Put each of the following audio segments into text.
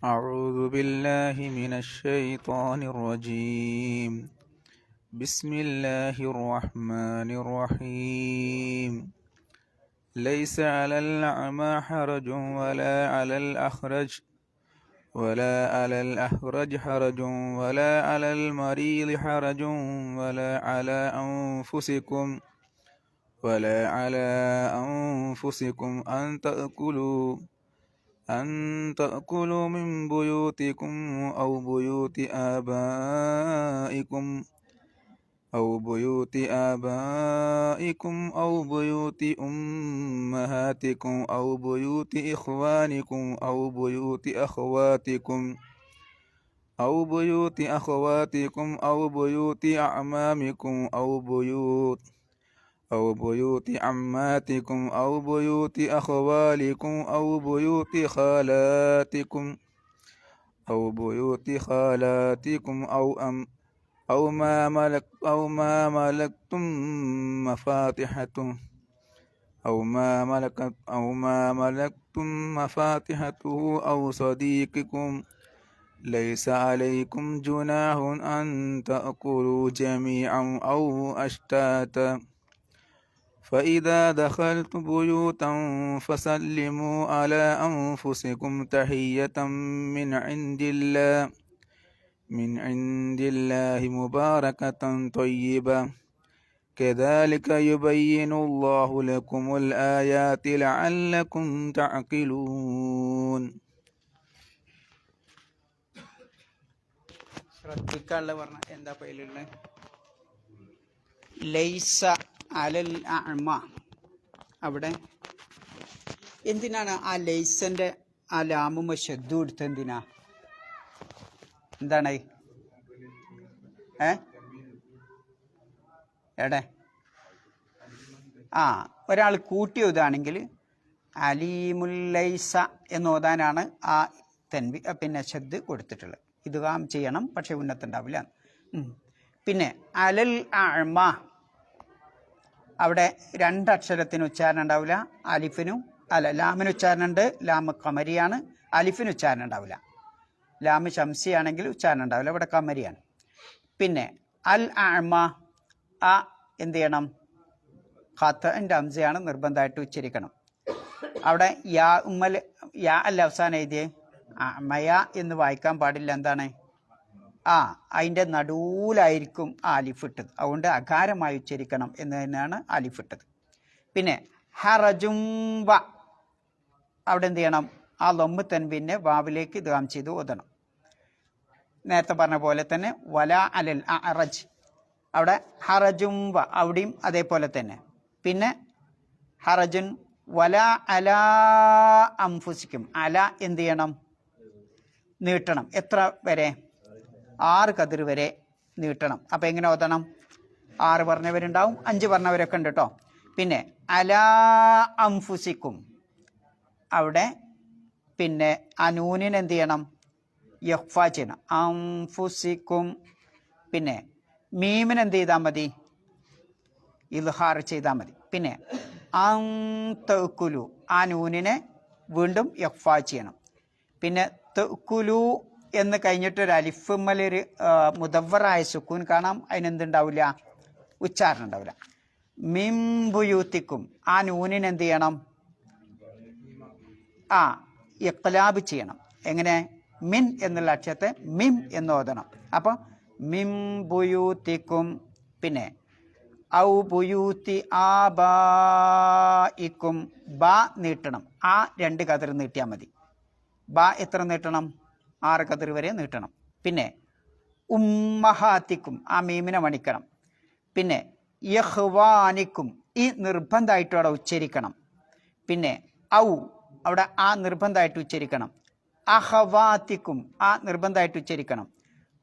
أعوذ بالله من الشيطان الرجيم. بسم الله الرحمن الرحيم. ليس على الأعمى حرج ولا على الأخرج حرج ولا على المريض حرج ولا على أنفسكم أن تأكلوا من بيوتكم أو بيوت آبائكم أو بيوت أمهاتكم أو بيوت إخوانكم أو بيوت أخواتكم أو بيوت أعمامكم أو بيوت عماتكم أو بيوت أخوالكم أو بيوت خالاتكم أو ما ملكتم مفاتحته أو صديقكم. ليس عليكم جناح أن تأكلوا جميعا أو أشتاتا. فإذا دخلتم بيوتا فسلموا على أنفسكم تحية من عند الله مباركة طيبة. كذلك يبين الله لكم الآيات لعلكم تعقلون. ശ്രദ്ധിക്കാനുള്ള പറഞ്ഞ എന്താ പേരുള്ളത്? ലൈസ അലൽ അഅ്മ. അവിടെ എന്തിനാണ് ആ ലൈസന്റെ ആ ലാമുമ ഷദ്ദു എടുത്ത്? എന്താണ് എടെ ഒരാൾ കൂട്ടി ഓതാണെങ്കിൽ അലീമുല്ലൈസ എന്ന് ഓതാനാണ് ആ ഷദ്ദ് കൊടുത്തിട്ടുള്ളത്. ഇദ്ഗാം ചെയ്യണം, പക്ഷെ ഉന്നത്തുണ്ടാവില്ല. പിന്നെ അലൽ അഅ്മ, അവിടെ രണ്ടക്ഷരത്തിന് ഉച്ചാരണം ഉണ്ടാവില്ല. ലാമിന് ഉച്ചാരണം ഉണ്ട്. ലാമ് ഖമരിയാണ്. അലിഫിന് ഉച്ചാരണം ഉണ്ടാവില്ല. ലാമ് ശംസിയാണെങ്കിൽ ഉച്ചാരണം ഉണ്ടാവില്ല. ഇവിടെ ഖമരിയാണ്. പിന്നെ അൽ അഅ്മ എന്ത് ചെയ്യണം? ഖാത്തന്റെ ഹംസയാണ്, നിർബന്ധമായിട്ട് ഉച്ചരിക്കണം. അവിടെ യാ അല്ല അവസാനം എഴുതിയേ മയ എന്ന് വായിക്കാൻ പാടില്ല. എന്താണ്? അതിൻ്റെ നടുവിലായിരിക്കും ആ അലിഫിട്ടത്. അതുകൊണ്ട് അകാരമായി ഉച്ചരിക്കണം എന്ന് തന്നെയാണ് അലിഫിട്ടത്. പിന്നെ ഹറജുംബ, അവിടെ എന്ത് ചെയ്യണം? ആ ലൊമ്മ് തൻവീനെ വാവിലേക്ക് ഇദ്ഗാം ചെയ്ത് ഓതണം. നേരത്തെ പറഞ്ഞ പോലെ തന്നെ വല അലൽ അറജ്, അവിടെ ഹറജുംബ, അവിടെയും അതേപോലെ തന്നെ. പിന്നെ ഹറജുൻ വല അല അംഫുസിക്കും, അല എന്ത് ചെയ്യണം? നീട്ടണം. എത്ര വരെ? 6 കതിർ വരെ നീട്ടണം. അപ്പം എങ്ങനെ ഓതണം? 6 പറഞ്ഞവരുണ്ടാവും, 5 പറഞ്ഞവരൊക്കെ ഉണ്ട് കേട്ടോ. പിന്നെ അലാ അംഫുസിക്കും, അവിടെ പിന്നെ ആ നൂനിന് എന്ത് ചെയ്യണം? യഖ്ഫ ചെയ്യണം. അംഫുസിക്കും. പിന്നെ മീമിന് എന്ത് ചെയ്താൽ മതി? ഇൽഹാർ ചെയ്താൽ മതി. പിന്നെ അൻതകുലു, ആ നൂനിനെ വീണ്ടും യഖ്ഫ ചെയ്യണം. പിന്നെ തകുലു എന്ന് കഴിഞ്ഞിട്ടൊരു അലിഫുമ്മലൊരു മുദവ്വറായ സുക്കൂൻ കാണാം. അതിനെന്തുണ്ടാവില്ല? ഉച്ചാരണം ഉണ്ടാവില്ല. മിംബുയൂത്തിക്കും, ആ നൂനിന് എന്ത് ചെയ്യണം? ഇഖ്ലാബ് ചെയ്യണം. എങ്ങനെ? മിൻ എന്നുള്ള അക്ഷരത്തെ മിം എന്ന് ഓതണം. അപ്പോൾ മിംബുയൂത്തിക്കും. പിന്നെ ഔ ബുയൂത്തി ആബായിക്കും, ബാ നീട്ടണം. 2 കതിർ നീട്ടിയാൽ മതി. ബാ എത്ര നീട്ടണം? 6 കതിർ വരെ നീട്ടണം. പിന്നെ ഉമ്മഹാത്തിക്കും, ആ മീമിനെ മണിക്കണം. പിന്നെ യഹ്വാനിക്കും, ഈ നിർബന്ധമായിട്ടും അവിടെ ഉച്ചരിക്കണം. പിന്നെ ഔ, അവിടെ ആ നിർബന്ധമായിട്ട് ഉച്ചരിക്കണം. അഹവാത്തിക്കും, ആ നിർബന്ധമായിട്ട് ഉച്ചരിക്കണം.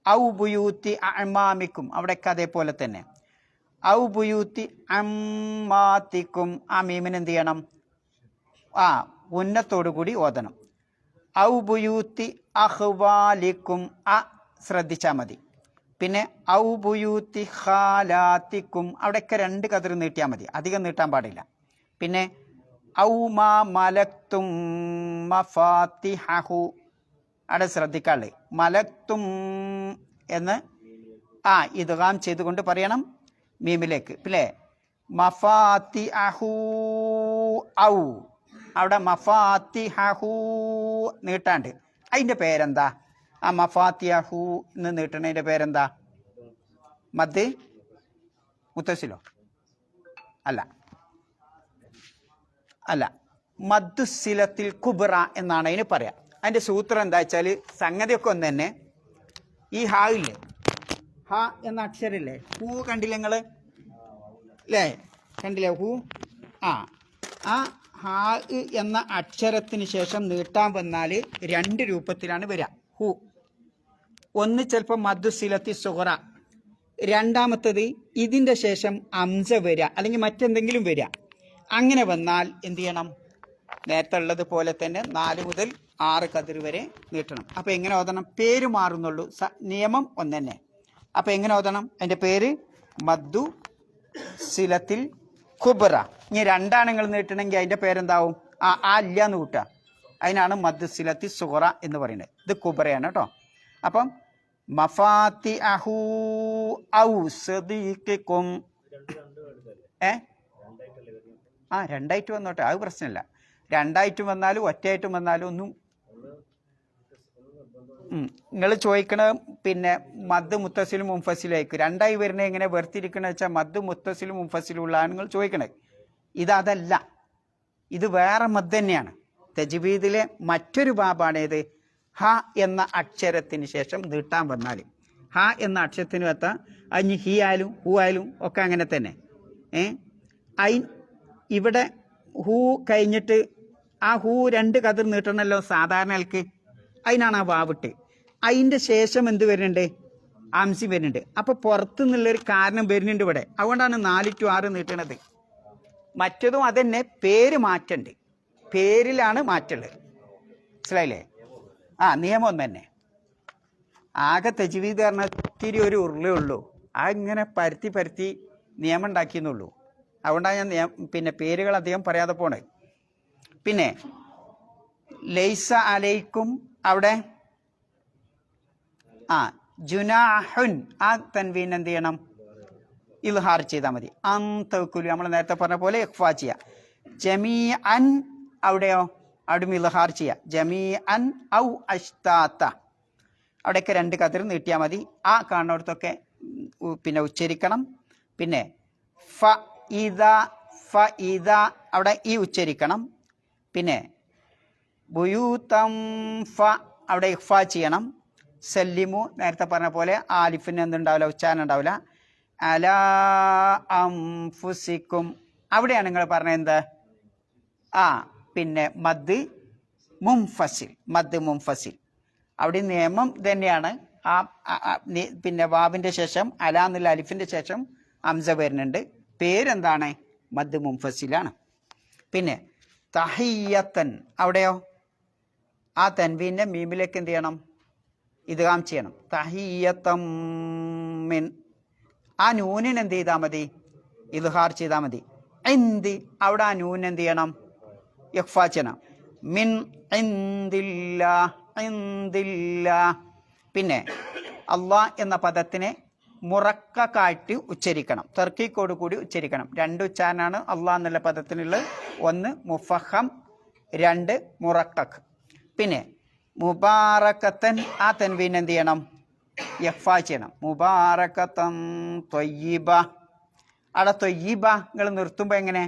ഔ ബുയൂത്തി അഅ്മാമിക്കും, അവിടെയൊക്കെ അതേപോലെ തന്നെ. ഔ ബുയൂത്തി അമ്മാത്തിക്കും, ആ മീമിന് എന്ത് ചെയ്യണം? ഉന്നത്തോടു കൂടി ഓതണം. ഔ ബുയൂത്തി അഹ്വാലിക്കും, ശ്രദ്ധിച്ചാൽ മതി. പിന്നെ ഔ ബുയൂത്തി ഖാലാത്തിക്കും, അവിടെയൊക്കെ 2 കതിർ നീട്ടിയാൽ മതി, അധികം നീട്ടാൻ പാടില്ല. പിന്നെ ഔ മാ മലക്തും മഫാത്തിഹു, അവിടെ ശ്രദ്ധിക്കാള് മലക്തും എന്ന് ഇദ്ഗാം ചെയ്തുകൊണ്ട് പറയണം മീമിലേക്ക്. പിന്നെ മഫാത്തിഹു ഔ അവിടെ മഫാത്തിഹു നീട്ടാണ്ട് അതിൻ്റെ പേരെന്താ? ആ മഫാത്തിഹു എന്ന് നീട്ടണതിൻ്റെ പേരെന്താ? മദ് മുത്തസിലോ? അല്ല മദ്ദുസിലത്തിൽ കുബ്ര എന്നാണ് അതിന് പറയാം. അതിൻ്റെ സൂത്രം എന്താ വെച്ചാൽ സംഗതിയൊക്കെ ഒന്ന് തന്നെ. ഈ ഹാ ഇല്ലേ, ഹ എന്ന അക്ഷരമില്ലേ, ഹൂ കണ്ടില്ലേ നിങ്ങൾ അല്ലേ? കണ്ടില്ലേ ഹൂ? ആ ഹാ എന്ന അക്ഷരത്തിന് ശേഷം നീട്ടാൻ വന്നാൽ രണ്ട് രൂപത്തിലാണ് വരിക. ഹൂ ഒന്ന് ചിലപ്പോൾ മദ്ദുസിലത്തി സുഹറ, രണ്ടാമത്തത് ഇതിൻ്റെ ശേഷം അംസ വരിക അല്ലെങ്കിൽ മറ്റെന്തെങ്കിലും വരിക. അങ്ങനെ വന്നാൽ എന്ത് ചെയ്യണം? നേരത്തെ ഉള്ളതുപോലെ തന്നെ 4 മുതൽ 6 കതിർ വരെ നീട്ടണം. അപ്പോൾ എങ്ങനെ ഓതണം? പേര് മാറുന്നുള്ളൂ, നിയമം ഒന്ന് തന്നെ. അപ്പോൾ എങ്ങനെ ഓതണം? അതിൻ്റെ പേര് മദ്ദു സിലത്തിൽ കുബ്ര. ഇനി രണ്ടാണുങ്ങൾ നീട്ടണമെങ്കിൽ അതിൻ്റെ പേരെന്താവും? ഇല്ല എന്ന് കൂട്ടുക. അതിനാണ് മദ്ദു സിലത്തി സുഹറ എന്ന് പറയുന്നത്. ഇത് കുബ്രയാണ് കേട്ടോ. അപ്പം മഫാത്തിഹു ഔ സദീഖിക്കും രണ്ടായിട്ട് വന്നോട്ടെ, അത് പ്രശ്നമില്ല. രണ്ടായിട്ടും വന്നാലും ഒറ്റയായിട്ടും വന്നാലും ഒന്നും. നിങ്ങൾ ചോദിക്കണ പിന്നെ മദ് മുത്തസിലും മുംഫസിലായിരിക്കും. രണ്ടായി വരുന്നത് എങ്ങനെ വേർതിരിക്കണമെന്ന് വെച്ചാൽ മദ് മുത്തസിലും മുംഫസിലും ഉള്ളതാണ് നിങ്ങൾ ചോദിക്കണത്. ഇതല്ല, ഇത് വേറെ മദ് തന്നെയാണ്. തജ്വീദിലെ മറ്റൊരു ബാബാണേത്? ഹ എന്ന അക്ഷരത്തിന് ശേഷം നീട്ടാൻ വന്നാൽ ഹ എന്ന അക്ഷരത്തിന് വെത്താം. അതിന് ഹി ആയാലും ഹൂ ആയാലും ഒക്കെ അങ്ങനെ തന്നെ. ഇവിടെ ഹൂ കഴിഞ്ഞിട്ട് ആ ഹൂ 2 കതിർ നീട്ടണമല്ലോ സാധാരണ ആൾക്ക്. അതിനാണ് ആ വാവിട്ട്. അതിൻ്റെ ശേഷം എന്ത് വരുന്നുണ്ട്? ആംസി വരുന്നുണ്ട്. അപ്പോൾ പുറത്തു നിന്നുള്ളൊരു കാരണം വരുന്നുണ്ട് ഇവിടെ. അതുകൊണ്ടാണ് 4 to 6 നീട്ടണത്. മറ്റതും അതന്നെ, പേര് മാറ്റുണ്ട്. പേരിലാണ് മാറ്റുള്ളത്. മനസ്സിലായില്ലേ? നിയമം ഒന്ന് തന്നെ. ആകെ തജ്വീദ് പറഞ്ഞാൽ ഇത്തിരി ഒരു ഉരുളേ ഉള്ളൂ. ഇങ്ങനെ പരത്തി നിയമം ഉണ്ടാക്കിയെന്നുള്ളൂ. അതുകൊണ്ടാണ് ഞാൻ പിന്നെ പേരുകൾ അധികം പറയാതെ പോണേ. പിന്നെ ലൈസ അലൈക്കും അവിടെ ജുനാഹുൻ തൻവീൻ എന്ത് ചെയ്യണം? ഇൽഹാർ ചെയ്താൽ മതി. തവക്കുലു നമ്മൾ നേരത്തെ പറഞ്ഞ പോലെ ഇഖ്ഫാ ചെയ്യുക. ജമീ അൻ അവിടെയോ? അവിടെയും ഇൽഹാർ ചെയ്യുക. ജമീ അൻ ഔ അഷ്താത്ത അവിടെയൊക്കെ 2 കതിർ നീട്ടിയാൽ മതി. കാണുന്നിടത്തൊക്കെ പിന്നെ ഉച്ചരിക്കണം. പിന്നെ ഫ ഇദ അവിടെ ഈ ഉച്ചരിക്കണം. പിന്നെ ബുയൂതം ഫ അവിടെ ഇഖ്ഫാ ചെയ്യണം. സല്ലിമു നേരത്തെ പറഞ്ഞ പോലെ ആലിഫിന് എന്തുണ്ടാവില്ല, ഉച്ചാരണം ഉണ്ടാവില്ല. അലാ അംഫുസിക്കും അവിടെയാണ് നിങ്ങൾ പറഞ്ഞത് എന്ത്? പിന്നെ മദ് മുംഫസിൽ. അവിടെ നിയമം തന്നെയാണ്. പിന്നെ വാവിൻ്റെ ശേഷം അല എന്നുള്ള അലിഫിൻ്റെ ശേഷം ഹംസ വരുന്നുണ്ട്. പേരെന്താണ്? മദ് മുംഫസിലാണ്. പിന്നെ തഹിയ്യത്തൻ അവിടെയോ? തൻവീൻ്റെ മീമിലേക്ക് എന്ത് ചെയ്യണം? ഇദ്ഗാം ചെയ്യണം. തഹിയ്യത്തം മിൻ നൂനിന് എന്ത് ചെയ്താൽ മതി? ഇദ്ഹാർ ചെയ്താൽ മതി. അവിടെ നൂൻ എന്ത് ചെയ്യണം? ഇഖ്ഫാ ചെയ്യണം. മിൻ ഇന്ദില്ലാ. പിന്നെ അള്ളാഹ് എന്ന പദത്തിനെ മുറക്കായിട്ട് ഉച്ചരിക്കണം. തർക്കീക്കോട് കൂടി ഉച്ചരിക്കണം. 2 ഉച്ചാരണമാണ് അള്ളാഹ് എന്നുള്ള പദത്തിനുള്ളത്. 1 മുഫഹം, 2 മുറക്കക്ക്. പിന്നെ മുബാറക്കത്തൻ തൻവീൻ എന്ത് ചെയ്യണം? ഇഖ്ഫാ ചെയ്യണം. മുബാറക്കത്തൻ ത്വയ്യിബ. അവിടെ ത്വയ്യിബ നിങ്ങൾ നിർത്തുമ്പോൾ എങ്ങനെ?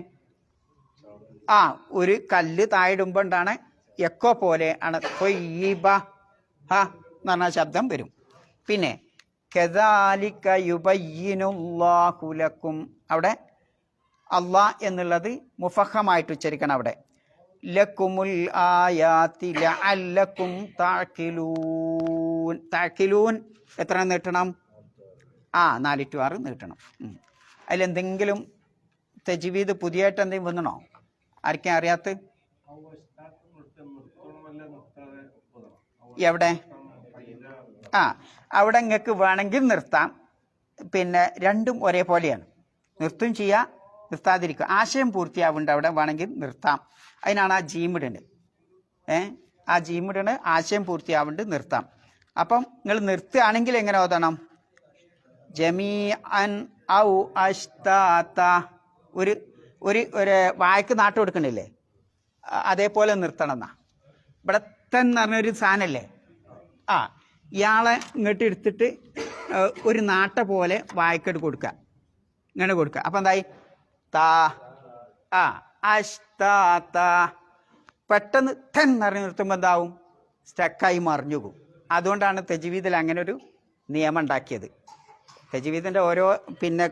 ഒരു കല്ല് താഴെടുമ്പോൾ ഉണ്ടാണ് എക്കോ പോലെ ആണ് ത്വയ്യിബ എന്ന് പറഞ്ഞ ശബ്ദം വരും. പിന്നെ കദാലിക യുബയ്യിനുല്ലാഹു ലക്കും അവിടെ അള്ളാഹ് എന്നുള്ളത് മുഫഹമായിട്ട് ഉച്ചരിക്കണം. അവിടെ ലക്കുമുൽ ആയാതി ലഅല്ലക്കും തഅഖിലൂൻ എത്ര നീട്ടണം? 4 to 6 നീട്ടണം. അതിലെന്തെങ്കിലും തജ്വീദ് പുതിയതായിട്ട് എന്തെങ്കിലും വന്നണോ? ആർക്കും അറിയാത്ത? എവിടെ? അവിടെ നിങ്ങൾക്ക് വേണമെങ്കിൽ നിർത്താം. പിന്നെ രണ്ടും ഒരേപോലെയാണ്. നിർത്തും ചെയ്യുക, നിർത്താതിരിക്കുക. ആശയം പൂർത്തിയാവുന്നുണ്ട്. അവിടെ വേണമെങ്കിൽ നിർത്താം. അതിനാണ് ആ ജീമിടുന്നത്. ആ ജീമിടണ് ആശയം പൂർത്തിയാവേണ്ട നിർത്താം. അപ്പം നിങ്ങൾ നിർത്തുകയാണെങ്കിൽ എങ്ങനെ ഓതണം? ജമീഅൻ ഔ അഷ്താത. ഒരു ഒരു ഒരു വായ്ക്ക് നാട്ട് കൊടുക്കണില്ലേ, അതേപോലെ നിർത്തണം എന്നാ. ഇവിടെ എന്ന് പറഞ്ഞൊരു സാധനമല്ലേ, ആ ഇയാളെ ഇങ്ങോട്ട് എടുത്തിട്ട് ഒരു നാട്ട പോലെ വായ്ക്കെട്ട് കൊടുക്കുക, ഇങ്ങനെ കൊടുക്കുക. അപ്പം എന്തായി? താ ആ അഷ്താത. പെട്ടെന്ന് എന്ന് പറഞ്ഞ് നിർത്തുമ്പോൾ എന്താവും? സ്റ്റക്കായി മറിഞ്ഞു പോകും. അതുകൊണ്ടാണ് തജ്വീദിൽ അങ്ങനെ ഒരു നിയമം ഉണ്ടാക്കിയത്. തജ്വീദിൻ്റെ ഓരോ പിന്നെ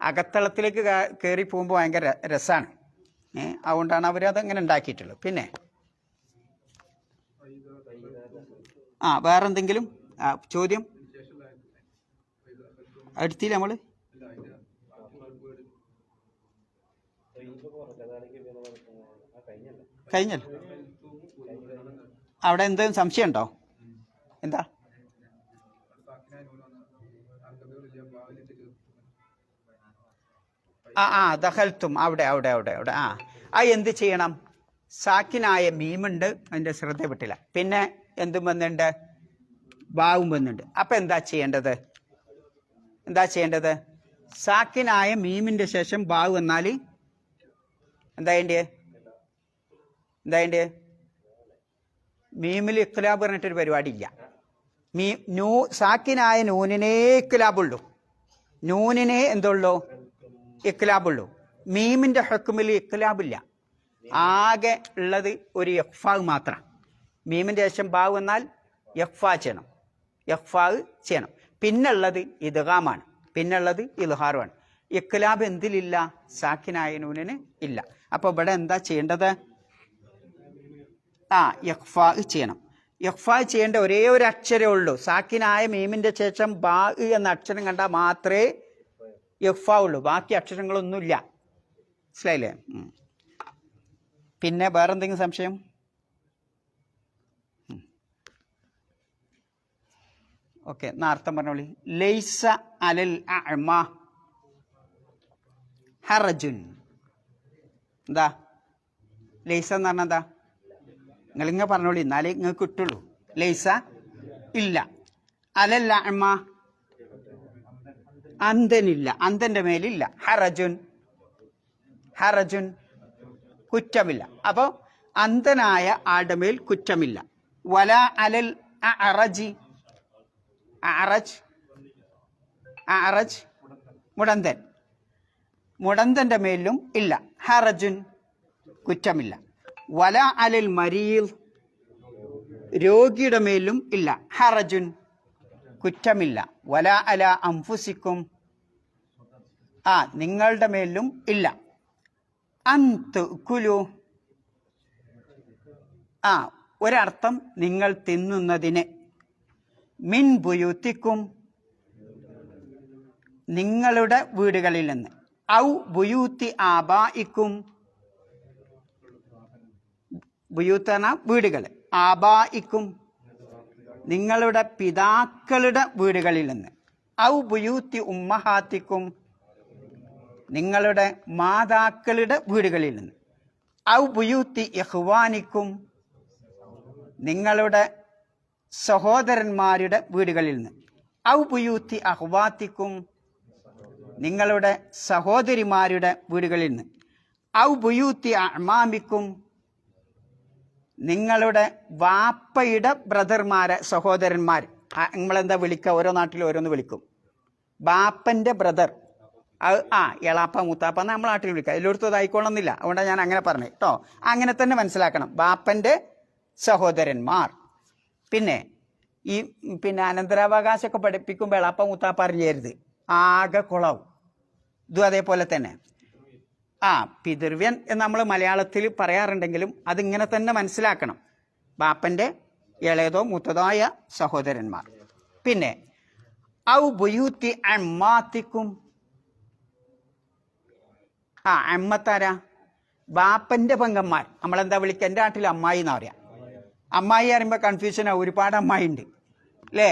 അകത്തളത്തിലേക്ക് കയറി പോകുമ്പോൾ ഭയങ്കര രസമാണ്. അതുകൊണ്ടാണ് അവരതങ്ങനെ ഉണ്ടാക്കിയിട്ടുള്ളത്. പിന്നെ വേറെന്തെങ്കിലും ചോദ്യം എടുത്തില്ല നമ്മൾ? കഴിഞ്ഞല്ലോ. അവിടെ എന്തെങ്കിലും സംശയം ഉണ്ടോ? എന്താ? ദഖൽത്തും അവിടെ അവിടെ അവിടെ അവിടെ എന്ത് ചെയ്യണം? സാക്കിനായ മീമുണ്ട്, അതിൻ്റെ ശ്രദ്ധ വിട്ടില്ല. പിന്നെ എന്തും വന്നിട്ടുണ്ട്? ബാവും വന്നിട്ടുണ്ട്. അപ്പം എന്താ ചെയ്യേണ്ടത്? സാക്കിനായ മീമിൻ്റെ ശേഷം ബാവ് വന്നാൽ എന്താ വേണ്ടേ? മീമിൽ ഇഖ്ലാബ് പറഞ്ഞിട്ടൊരു പരിപാടിയില്ല. സാക്കിനായ നൂനിനേ ഇഖ്ലാബുള്ളൂ. നൂനിനെ എന്തുള്ളൂ? ഇഖ്ലാബുള്ളൂ. മീമിൻ്റെ ഹുക്മിൽ ഇഖ്ലാബില്ല. ആകെ ഉള്ളത് ഒരു യഖ്ഫാ മാത്രം. മീമിൻ്റെ ശേഷം ബാവ് വന്നാൽ യഖ്ഫാ ചെയ്യണം. പിന്നുള്ളത് ഇദ്ഗാമാണ്, പിന്നുള്ളത് ഇൽഹാറുമാണ്. ഇഖ്ലാബ് എന്തിലില്ല? സാക്കിനായ നൂനിന് ഇല്ല. അപ്പോൾ ഇവിടെ എന്താ ചെയ്യേണ്ടത്? യഖ്ഫാ ചെയ്യണം. യഖ്ഫാ ചെയ്യേണ്ട ഒരേ ഒരു അക്ഷരമേ ഉള്ളൂ. സാക്കിനായ മീമിൻ്റെ ശേഷം ബാ എന്ന അക്ഷരം കണ്ടാൽ മാത്രമേ യഖ്ഫാ ഉള്ളൂ, ബാക്കി അക്ഷരങ്ങളൊന്നുമില്ല. മനസ്സിലായില്ലേ? പിന്നെ വേറെന്തെങ്കിലും സംശയം? ഓക്കെ, അർത്ഥം പറഞ്ഞോളി. ലൈസ അലൽ അഅ്മ ഹറജുൻ. എന്താ ലൈസ എന്ന് പറഞ്ഞാൽ? എന്താ? നിങ്ങളിങ്ങനെ പറഞ്ഞോളി, എന്നാലേ നിങ്ങൾക്ക് കിട്ടുള്ളൂ. ലൈസ ഇല്ല. അലൽ അഅ്മ അന്ധനില്ല, അന്ധന്റെ മേലില്ല. ഹറജുൻ കുറ്റമില്ല. അപ്പോൾ അന്ധനായ ആളുടെ മേൽ കുറ്റമില്ല. വല അലൽ അറജ് മുടന്തന്റെ മേലും ഇല്ല. ഹറജുൻ കുറ്റമില്ല. വല അലൽ മരീൽ രോഗിയുടെ മേലും ഇല്ല. ഹറജുൻ കുറ്റമില്ല. വല അല അംഫുസിക്കും നിങ്ങളുടെ മേലും ഇല്ല. അന്ത് കുലു ഒരർത്ഥം നിങ്ങൾ തിന്നുന്നതിന്. മിൻ ബുയൂത്തിക്കും നിങ്ങളുടെ വീടുകളിൽ നിന്ന്. ഔ ബുയൂത്തി ആബായിക്കും ബുയൂത്ത് എന്ന വീടുകൾ. ആബായിക്കും നിങ്ങളുടെ പിതാക്കളുടെ വീടുകളിൽ നിന്ന്. ഔ ബുയൂത്തി ഉമ്മഹാത്തിക്കും നിങ്ങളുടെ മാതാക്കളുടെ വീടുകളിൽ നിന്ന്. ഔ ബുയൂത്തി ഇഖ്വാനിക്കും നിങ്ങളുടെ സഹോദരന്മാരുടെ വീടുകളിൽ നിന്ന്. ഔ ബുയൂത്തി അഹ്വാത്തിക്കും നിങ്ങളുടെ സഹോദരിമാരുടെ വീടുകളിൽ നിന്ന്. ഔ ബുയൂത്തി അമാമിക്കും നിങ്ങളുടെ വാപ്പയുടെ ബ്രദർമാരെ സഹോദരന്മാർ. നമ്മളെന്താ വിളിക്കുക? ഓരോ നാട്ടിലും ഓരോന്ന് വിളിക്കും. ബാപ്പൻ്റെ ബ്രദർ, എളാപ്പ മൂത്താപ്പ എന്ന് നമ്മളെ നാട്ടിൽ വിളിക്കുക. എല്ലായിടത്തും അതായിക്കോളണമെന്നില്ല, അതുകൊണ്ടാണ് ഞാൻ അങ്ങനെ പറഞ്ഞത് കേട്ടോ. അങ്ങനെ തന്നെ മനസ്സിലാക്കണം. ബാപ്പൻ്റെ സഹോദരന്മാർ. പിന്നെ അനന്തരാവകാശമൊക്കെ പഠിപ്പിക്കുമ്പോൾ എളാപ്പ മൂത്താപ്പ അറിയരുത്, ആകെ കുളവും. ഇതും അതേപോലെ തന്നെ. പിതൃവ്യൻ എന്ന് നമ്മൾ മലയാളത്തിൽ പറയാറുണ്ടെങ്കിലും അതിങ്ങനെ തന്നെ മനസ്സിലാക്കണം. ബാപ്പൻ്റെ ഇളയതോ മൂത്തതായ സഹോദരന്മാർ. പിന്നെ ഔ ബുയൂത്തി അമ്മാത്തിക്കും അമ്മത്താരാ? ബാപ്പൻ്റെ പെങ്ങന്മാർ. നമ്മളെന്താ വിളിക്കുക? എൻ്റെ നാട്ടിൽ അമ്മായി എന്നാ പറയാം. അമ്മായി പറയുമ്പോൾ കൺഫ്യൂഷനാണ്, ഒരുപാട് അമ്മായി ഉണ്ട് അല്ലേ?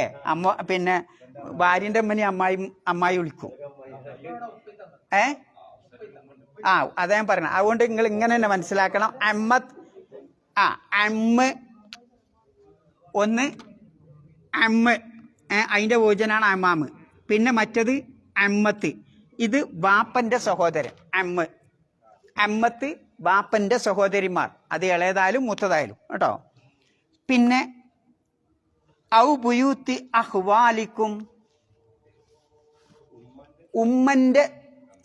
പിന്നെ ഭാര്യൻ്റെ അമ്മനെ അമ്മായി വിളിക്കും. അതാ ഞാൻ പറയണം. അതുകൊണ്ട് നിങ്ങൾ ഇങ്ങനെ തന്നെ മനസ്സിലാക്കണം. അമ്മ ഒന്ന് അമ്മ, അതിൻ്റെ ഭോജനാണ് അമ്മാമ്. പിന്നെ മറ്റത് അമ്മത്ത്, ഇത് വാപ്പൻ്റെ സഹോദരൻ. അമ്മത്ത് വാപ്പൻ്റെ സഹോദരിമാർ, അത് ഇളയതായാലും മൂത്തതായാലും കേട്ടോ. പിന്നെ ഔ ബുയൂത്തി അഹ്വാലിക്കും, ഉമ്മൻ്റെ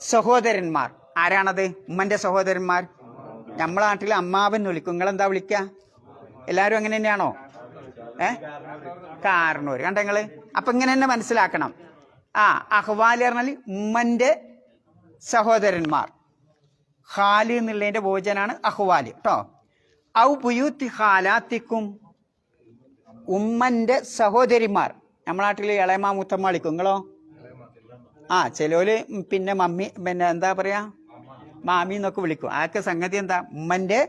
സഹോദരന്മാർ. ആരാണത്? ഉമ്മൻ്റെ സഹോദരന്മാർ. നമ്മളെ നാട്ടിൽ അമ്മാവൻ വിളിക്കും. നിങ്ങളെന്താ വിളിക്കുക? എല്ലാവരും അങ്ങനെ തന്നെയാണോ? കാരണൂർ കണ്ട നിങ്ങള്. അപ്പൊ ഇങ്ങനെ തന്നെ മനസ്സിലാക്കണം. അഹ്വാല് പറഞ്ഞാൽ ഉമ്മന്റെ സഹോദരന്മാർ. ഖാല് എന്നുള്ളതിന്റെ ഭോജനാണ് അഹ്വാല് കേട്ടോ. ഔ ബുയൂത്തി ഖാലാത്തിക്കും, ഉമ്മന്റെ സഹോദരിമാർ. നമ്മളെ നാട്ടിൽ ഇളയമാ മുത്തമ്മ വിളിക്കും. നിങ്ങളോ? ചിലര് പിന്നെ മമ്മി, പിന്നെ എന്താ പറയാ, മാമി എന്നൊക്കെ വിളിക്കും. അതൊക്കെ സംഗതി എന്താ? ഉമ്മന്റെ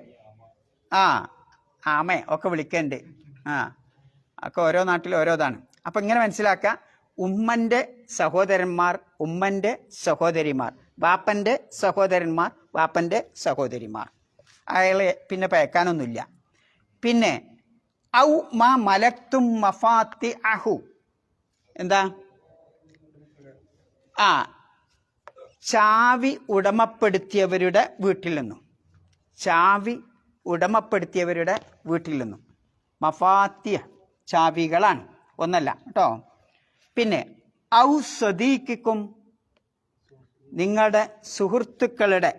ആമേ ഒക്കെ വിളിക്കണ്ട്. ഒക്കെ ഓരോ നാട്ടിലും ഓരോതാണ്. അപ്പൊ ഇങ്ങനെ മനസ്സിലാക്കുക, ഉമ്മന്റെ സഹോദരന്മാർ, ഉമ്മന്റെ സഹോദരിമാർ, വാപ്പന്റെ സഹോദരന്മാർ, വാപ്പന്റെ സഹോദരിമാർ. അയാളെ പിന്നെ പയക്കാനൊന്നുമില്ല. പിന്നെ ഔ മാ മലക്തും മഫാത്തി അഹു, എന്താ? ചാവി ഉടമപ്പെടുത്തിയവരുടെ വീട്ടിൽ നിന്നും. ചാവി ഉടമപ്പെടുത്തിയവരുടെ വീട്ടിൽ നിന്നും. മഫാത്തിയ ചാവികളാണ്, ഒന്നല്ല കേട്ടോ. പിന്നെ ഔ സദീഖിക്കും, നിങ്ങളുടെ സുഹൃത്തുക്കളുടെ.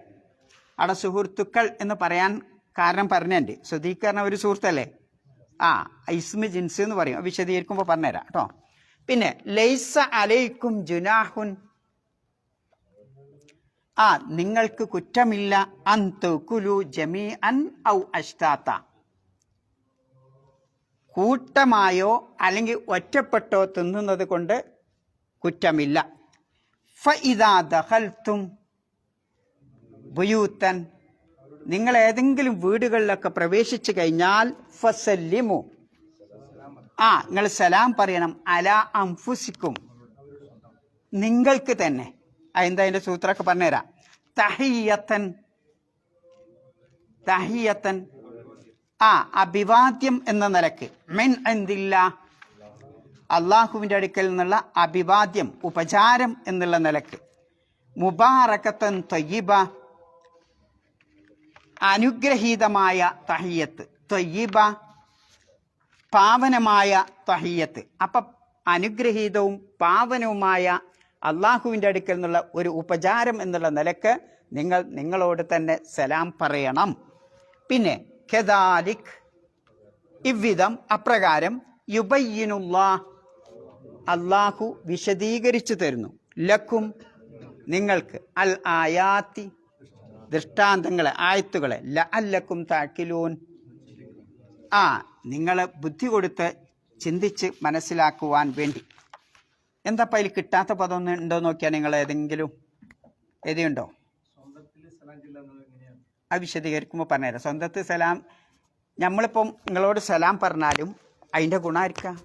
അവിടെ സുഹൃത്തുക്കൾ എന്ന് പറയാൻ കാരണം പറഞ്ഞുണ്ട്. സദീഖ് പറഞ്ഞ ഒരു സുഹൃത്തല്ലേ? ഇസ്മി ജിൻസ് എന്ന് പറയും. വിശദീകരിക്കുമ്പോൾ പറഞ്ഞുതരാം കേട്ടോ. പിന്നെ ലൈസ അലൈക്കും ജുനാഹുൻ, നിങ്ങൾക്ക് കുറ്റമില്ല. അൻതുകുലു ജമീഅൻ ഔ അഷ്താത്ത, കൂട്ടമായോ അല്ലെങ്കിൽ ഒറ്റപ്പെട്ടോ തിന്നുന്നത് കൊണ്ട് കുറ്റമില്ല. ഫഇദാ ദഖൽതും ബുയൂതൻ, നിങ്ങൾ ഏതെങ്കിലും വീടുകളിലൊക്കെ പ്രവേശിച്ചു കഴിഞ്ഞാൽ ഫസല്ലിമു, നിങ്ങൾ സലാം പറയണം. അലാ അൻഫുസിക്കും, നിങ്ങൾക്ക് തന്നെ. എന്താ അതിന്റെ സൂത്രമൊക്കെ പറഞ്ഞുതരാം. തഹിയത്തൻ അഭിവാദ്യം എന്ന നിലക്ക്. മിൻ ഇൻദില്ലാ, അള്ളാഹുവിന്റെ അടുക്കൽ നിന്നുള്ള അഭിവാദ്യം, ഉപചാരം എന്നുള്ള നിലക്ക്. മുബാറകത്തൻ ത്വയ്യിബ, അനുഗ്രഹീതമായ തഹിയത്ത്. ത്വയ്യിബ പാവനമായ തഹിയത്ത്. അപ്പൊ അനുഗ്രഹീതവും പാവനവുമായ അള്ളാഹുവിന്റെ അടുക്കൽ നിന്നുള്ള ഒരു ഉപചാരം എന്നുള്ള നിലക്ക് നിങ്ങളോട് തന്നെ സലാം പറയണം. പിന്നെ കദാലിക്, ഇவ்விதം, അപ്രകാരം, യുബയ്യിനുല്ലാഹ്, അള്ളാഹു വിശദീകരിച്ചു തരുന്നു. ലക്കും, നിങ്ങൾക്ക്, അൽ ആയാത്തി, ദൃഷ്ടാന്തങ്ങളെ, ആയത്തുകളെ, ലഅല്ലക്കും തഅഖിലൂൻ, നിങ്ങൾ ബുദ്ധി കൊടുത്ത് ചിന്തിച്ച് മനസ്സിലാക്കുവാൻ വേണ്ടി. എന്താ അതിൽ കിട്ടാത്ത പദം ഒന്ന് ഉണ്ടോ നോക്കിയാൽ നിങ്ങൾ ഏതെങ്കിലും എഴുതിയുണ്ടോ? അത് വിശദീകരിക്കുമ്പോൾ പറഞ്ഞുതരാം. സ്വന്തത്തിൽ സലാം, നമ്മളിപ്പം നിങ്ങളോട് സലാം പറഞ്ഞാലും അതിൻ്റെ ഗുണമായിരിക്കാം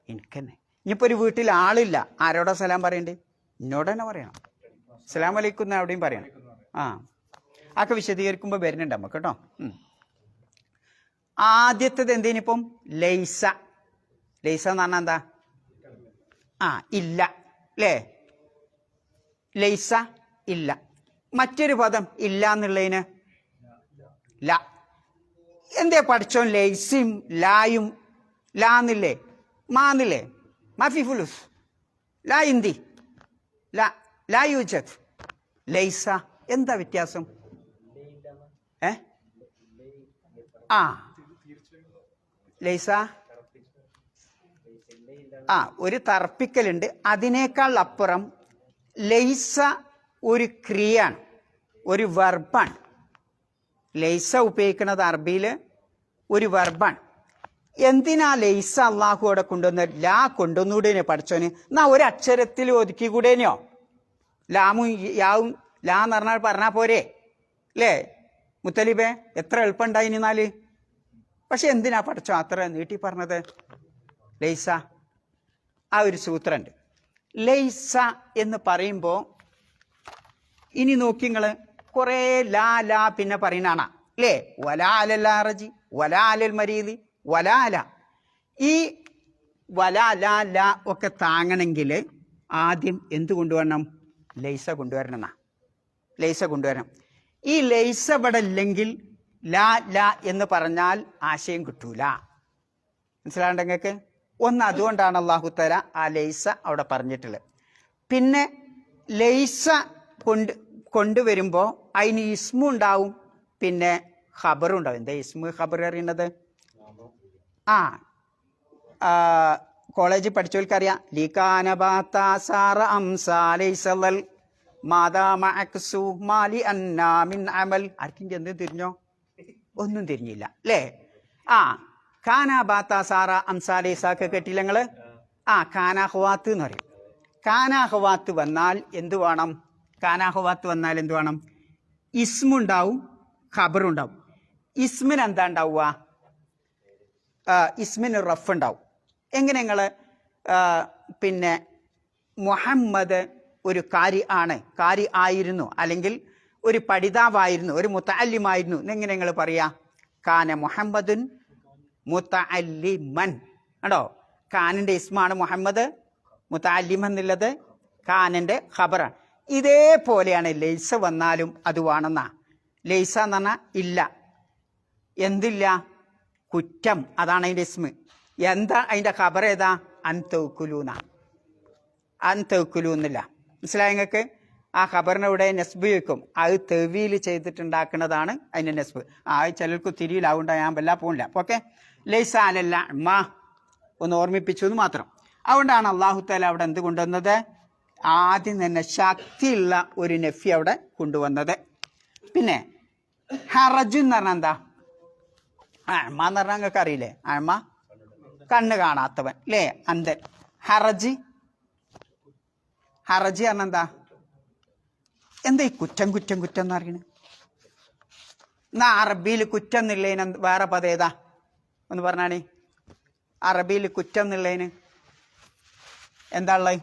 എനിക്ക് തന്നെ. ഇനിയിപ്പോൾ ഒരു വീട്ടിൽ ആളില്ല, ആരോടാ സലാം പറയണ്ടേ? എന്നോട് തന്നെ പറയണം. സലാം അലൈക്കും എവിടെയും പറയണം. അതൊക്കെ വിശദീകരിക്കുമ്പോൾ വരുന്നുണ്ട് നമുക്ക് കേട്ടോ. ആദ്യത്തേത് എന്തേനിപ്പം? ലൈസ. ലൈസ എന്ന് പറഞ്ഞാൽ എന്താ? ഇല്ല അല്ലേ? ലൈസ ഇല്ല. മറ്റൊരു പദം ഇല്ല എന്നുള്ളതിന് ല. എന്തേ പഠിച്ചോൻ ലൈസിയും ലായും ലാന്നില്ലേ, മാന്നില്ലേ? മാഫി ഫുലുസ്, ലാ ഇന്തി, ലാ യൂജത്. ലൈസ എന്താ വ്യത്യാസം? ലൈസ ഒരു തർപ്പിക്കലുണ്ട്. അതിനേക്കാൾ അപ്പുറം ലൈസ ഒരു ക്രിയയാണ്, ഒരു വെർബാണ്. ലൈസ ഉപയോഗിക്കുന്നത് അറബിയിൽ ഒരു വെർബാണ്. എന്തിനാ ലൈസ അള്ളാഹു അവിടെ കൊണ്ടുവന്ന് ലാ കൊണ്ടുവന്നൂടേനോ പഠിച്ചോന്? എന്നാ ഒരു അക്ഷരത്തിൽ ഒതുക്കി കൂടേനോ? ലാമും യാവും ലാ എന്ന് പറഞ്ഞാൽ പോരെ അല്ലേ മുത്തലിബേ? എത്ര എളുപ്പമുണ്ടായിനാല്. പക്ഷെ എന്തിനാ പഠിച്ചോ അത്ര നീട്ടി പറഞ്ഞത്? ലൈസ ഒരു സൂത്രമുണ്ട്. ലൈസ എന്ന് പറയുമ്പോൾ ഇനി നോക്കി നിങ്ങൾ കുറേ ലാ പിന്നെ പറയുന്നതാണ് അല്ലേ? വലാ അലൽ അറജി, വലാ അലൽ മരീദി, വലാ അല. ഈ വല ല ല ഒക്കെ താങ്ങണമെങ്കിൽ ആദ്യം എന്ത് കൊണ്ടുവരണം? ലൈസ കൊണ്ടുവരണം എന്നാ. ലൈസ കൊണ്ടുവരണം. ഈ ലൈസ ഇവിടെ ഇല്ലെങ്കിൽ ല ല എന്ന് പറഞ്ഞാൽ ആശയം കിട്ടൂല. മനസ്സിലാണ്ട് നിങ്ങൾക്ക്? ഒന്ന് അതുകൊണ്ടാണ് അല്ലാഹു തആല ആ ലൈസ അവിടെ പറഞ്ഞിട്ടുള്ളത്. പിന്നെ ലൈസ കൊണ്ടുവരുമ്പോൾ അതിന് ഇസ്മു ഉണ്ടാവും, പിന്നെ ഖബറും ഉണ്ടാവും. എന്താ ഇസ്മു ഖബർ അറിയുന്നത്? കോളേജിൽ പഠിച്ചവർക്കറിയാം. ആർക്കെങ്കിലും എന്തും തിരിഞ്ഞോ? ഒന്നും തിരിഞ്ഞില്ല അല്ലേ? ഖാനാബാത്ത സാറ അംസാലൈസാക്ക് കേട്ടില്ല നിങ്ങള്? ഖാനാഹ്വാത്ത് എന്ന് പറയും. ഖാനാഹ്വാത്ത് വന്നാൽ എന്ത് വേണം? ഖാനാഹ്വാത്ത് വന്നാൽ എന്ത് വേണം? ഇസ്മുണ്ടാവും, ഖബറുണ്ടാവും. ഇസ്മിന് എന്താ ഉണ്ടാവുക? ഇസ്മിന് റഫ് ഉണ്ടാവും. എങ്ങനെ നിങ്ങൾ പിന്നെ മുഹമ്മദ് ഒരു കാരി ആണ്, കാരി ആയിരുന്നു, അല്ലെങ്കിൽ ഒരു പഠിതാവായിരുന്നു, ഒരു മുത്തഅല്ലിമായിരുന്നു എന്നെങ്ങനെ നിങ്ങൾ പറയാ? കാന മുഹമ്മദുൻ മുത്തഅല്ലിമൻ. കണ്ടോ? കാനിൻ്റെ ഇസ്മാണ് മുഹമ്മദ്, മുത്തഅല്ലിമൻ എന്നുള്ളത് കാനൻ്റെ ഖബറാണ്. ഇതേപോലെയാണ് ലൈസ വന്നാലും അത് വേണമെന്നാ. ലൈസ എന്ന് പറഞ്ഞാൽ ഇല്ല, എന്തില്ല? കുറ്റം. അതാണ് അതിൻ്റെ ഇസ്മ്. എന്താ അതിൻ്റെ ഖബർ? ഏതാ? അൻതൗക്കുലൂന്ന. അൻതൗക്കുലു എന്നില്ല. മനസ്സിലായ നിങ്ങൾക്ക്? ആ ഖബറിനെ ഇവിടെ നെസ്ബ് വയ്ക്കും. അത് തെവീൽ ചെയ്തിട്ടുണ്ടാക്കുന്നതാണ് അതിൻ്റെ നെസ്ബ്. ചിലർക്ക് തിരിയിലാവുണ്ട, ഞാൻ വല്ലാ പോണില്ല. ഓക്കെ, ലൈസ അലല്ല അമ്മ ഒന്ന് ഓർമ്മിപ്പിച്ചു എന്ന് മാത്രം. അതുകൊണ്ടാണ് അല്ലാഹു തആല അവിടെ എന്ത് കൊണ്ടുവന്നത്? ആദ്യം തന്നെ ശക്തിയുള്ള ഒരു നഫി അവിടെ കൊണ്ടുവന്നത്. പിന്നെ ഹറജ് എന്ന് പറഞ്ഞാൽ എന്താ? അമ്മ എന്ന് പറഞ്ഞാൽ നിങ്ങൾക്ക് അറിയില്ലേ? അമ്മ കണ്ണ് കാണാത്തവൻ അല്ലേ? അന്ധൻ. ഹറജ്, ഹറജ് പറഞ്ഞാൽ എന്താ? എന്താ ഈ കുറ്റം കുറ്റം കുറ്റം എന്ന് പറയുന്നത്? എന്നാ അറബിയിൽ കുറ്റം എന്നുള്ളതിന് വേറെ പദം ഏതാ ഒന്ന് പറഞ്ഞാണേ? അറബിയിൽ കുറ്റം എന്നുള്ളതിന് എന്താ ഉള്ളത്?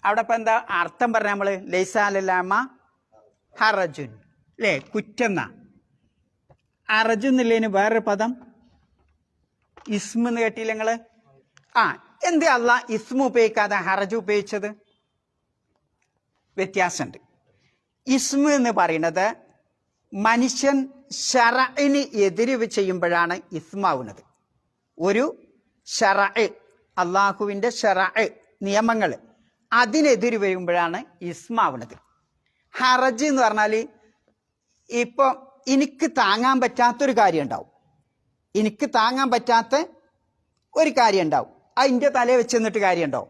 അവിടെ ഇപ്പം എന്താ അർത്ഥം പറഞ്ഞ നമ്മൾ? ലൈസ അലല്ലാമ ഹറജുൻ അല്ലേ? കുറ്റം എന്നാ. അറജു എന്നുള്ളതിന് വേറൊരു പദം ഇസ്മ എന്ന് കേട്ടില്ല നിങ്ങള്? എന്ത് അല്ലാ ഇസ്മ ഉപയോഗിക്കാതെ ഹറജ് ഉപയോഗിച്ചത്? വ്യത്യാസമുണ്ട്. ഇസ്മ എന്ന് പറയുന്നത് മനുഷ്യൻ ശറഇന് എതിര് ചെയ്യുമ്പോഴാണ് ഇസ്മാവുന്നത്. ഒരു ശറഅ്, അള്ളാഹുവിൻ്റെ ശറഅ് നിയമങ്ങൾ, അതിനെതിര് വരുമ്പോഴാണ് ഇസ്മാവുന്നത്. ഹറജ് എന്ന് പറഞ്ഞാൽ ഇപ്പോൾ എനിക്ക് താങ്ങാൻ പറ്റാത്തൊരു കാര്യം ഉണ്ടാവും, എനിക്ക് താങ്ങാൻ പറ്റാത്ത ഒരു കാര്യം ഉണ്ടാവും. അതിൻ്റെ തലയിൽ വെച്ച് നിന്നിട്ട് കാര്യമുണ്ടോ?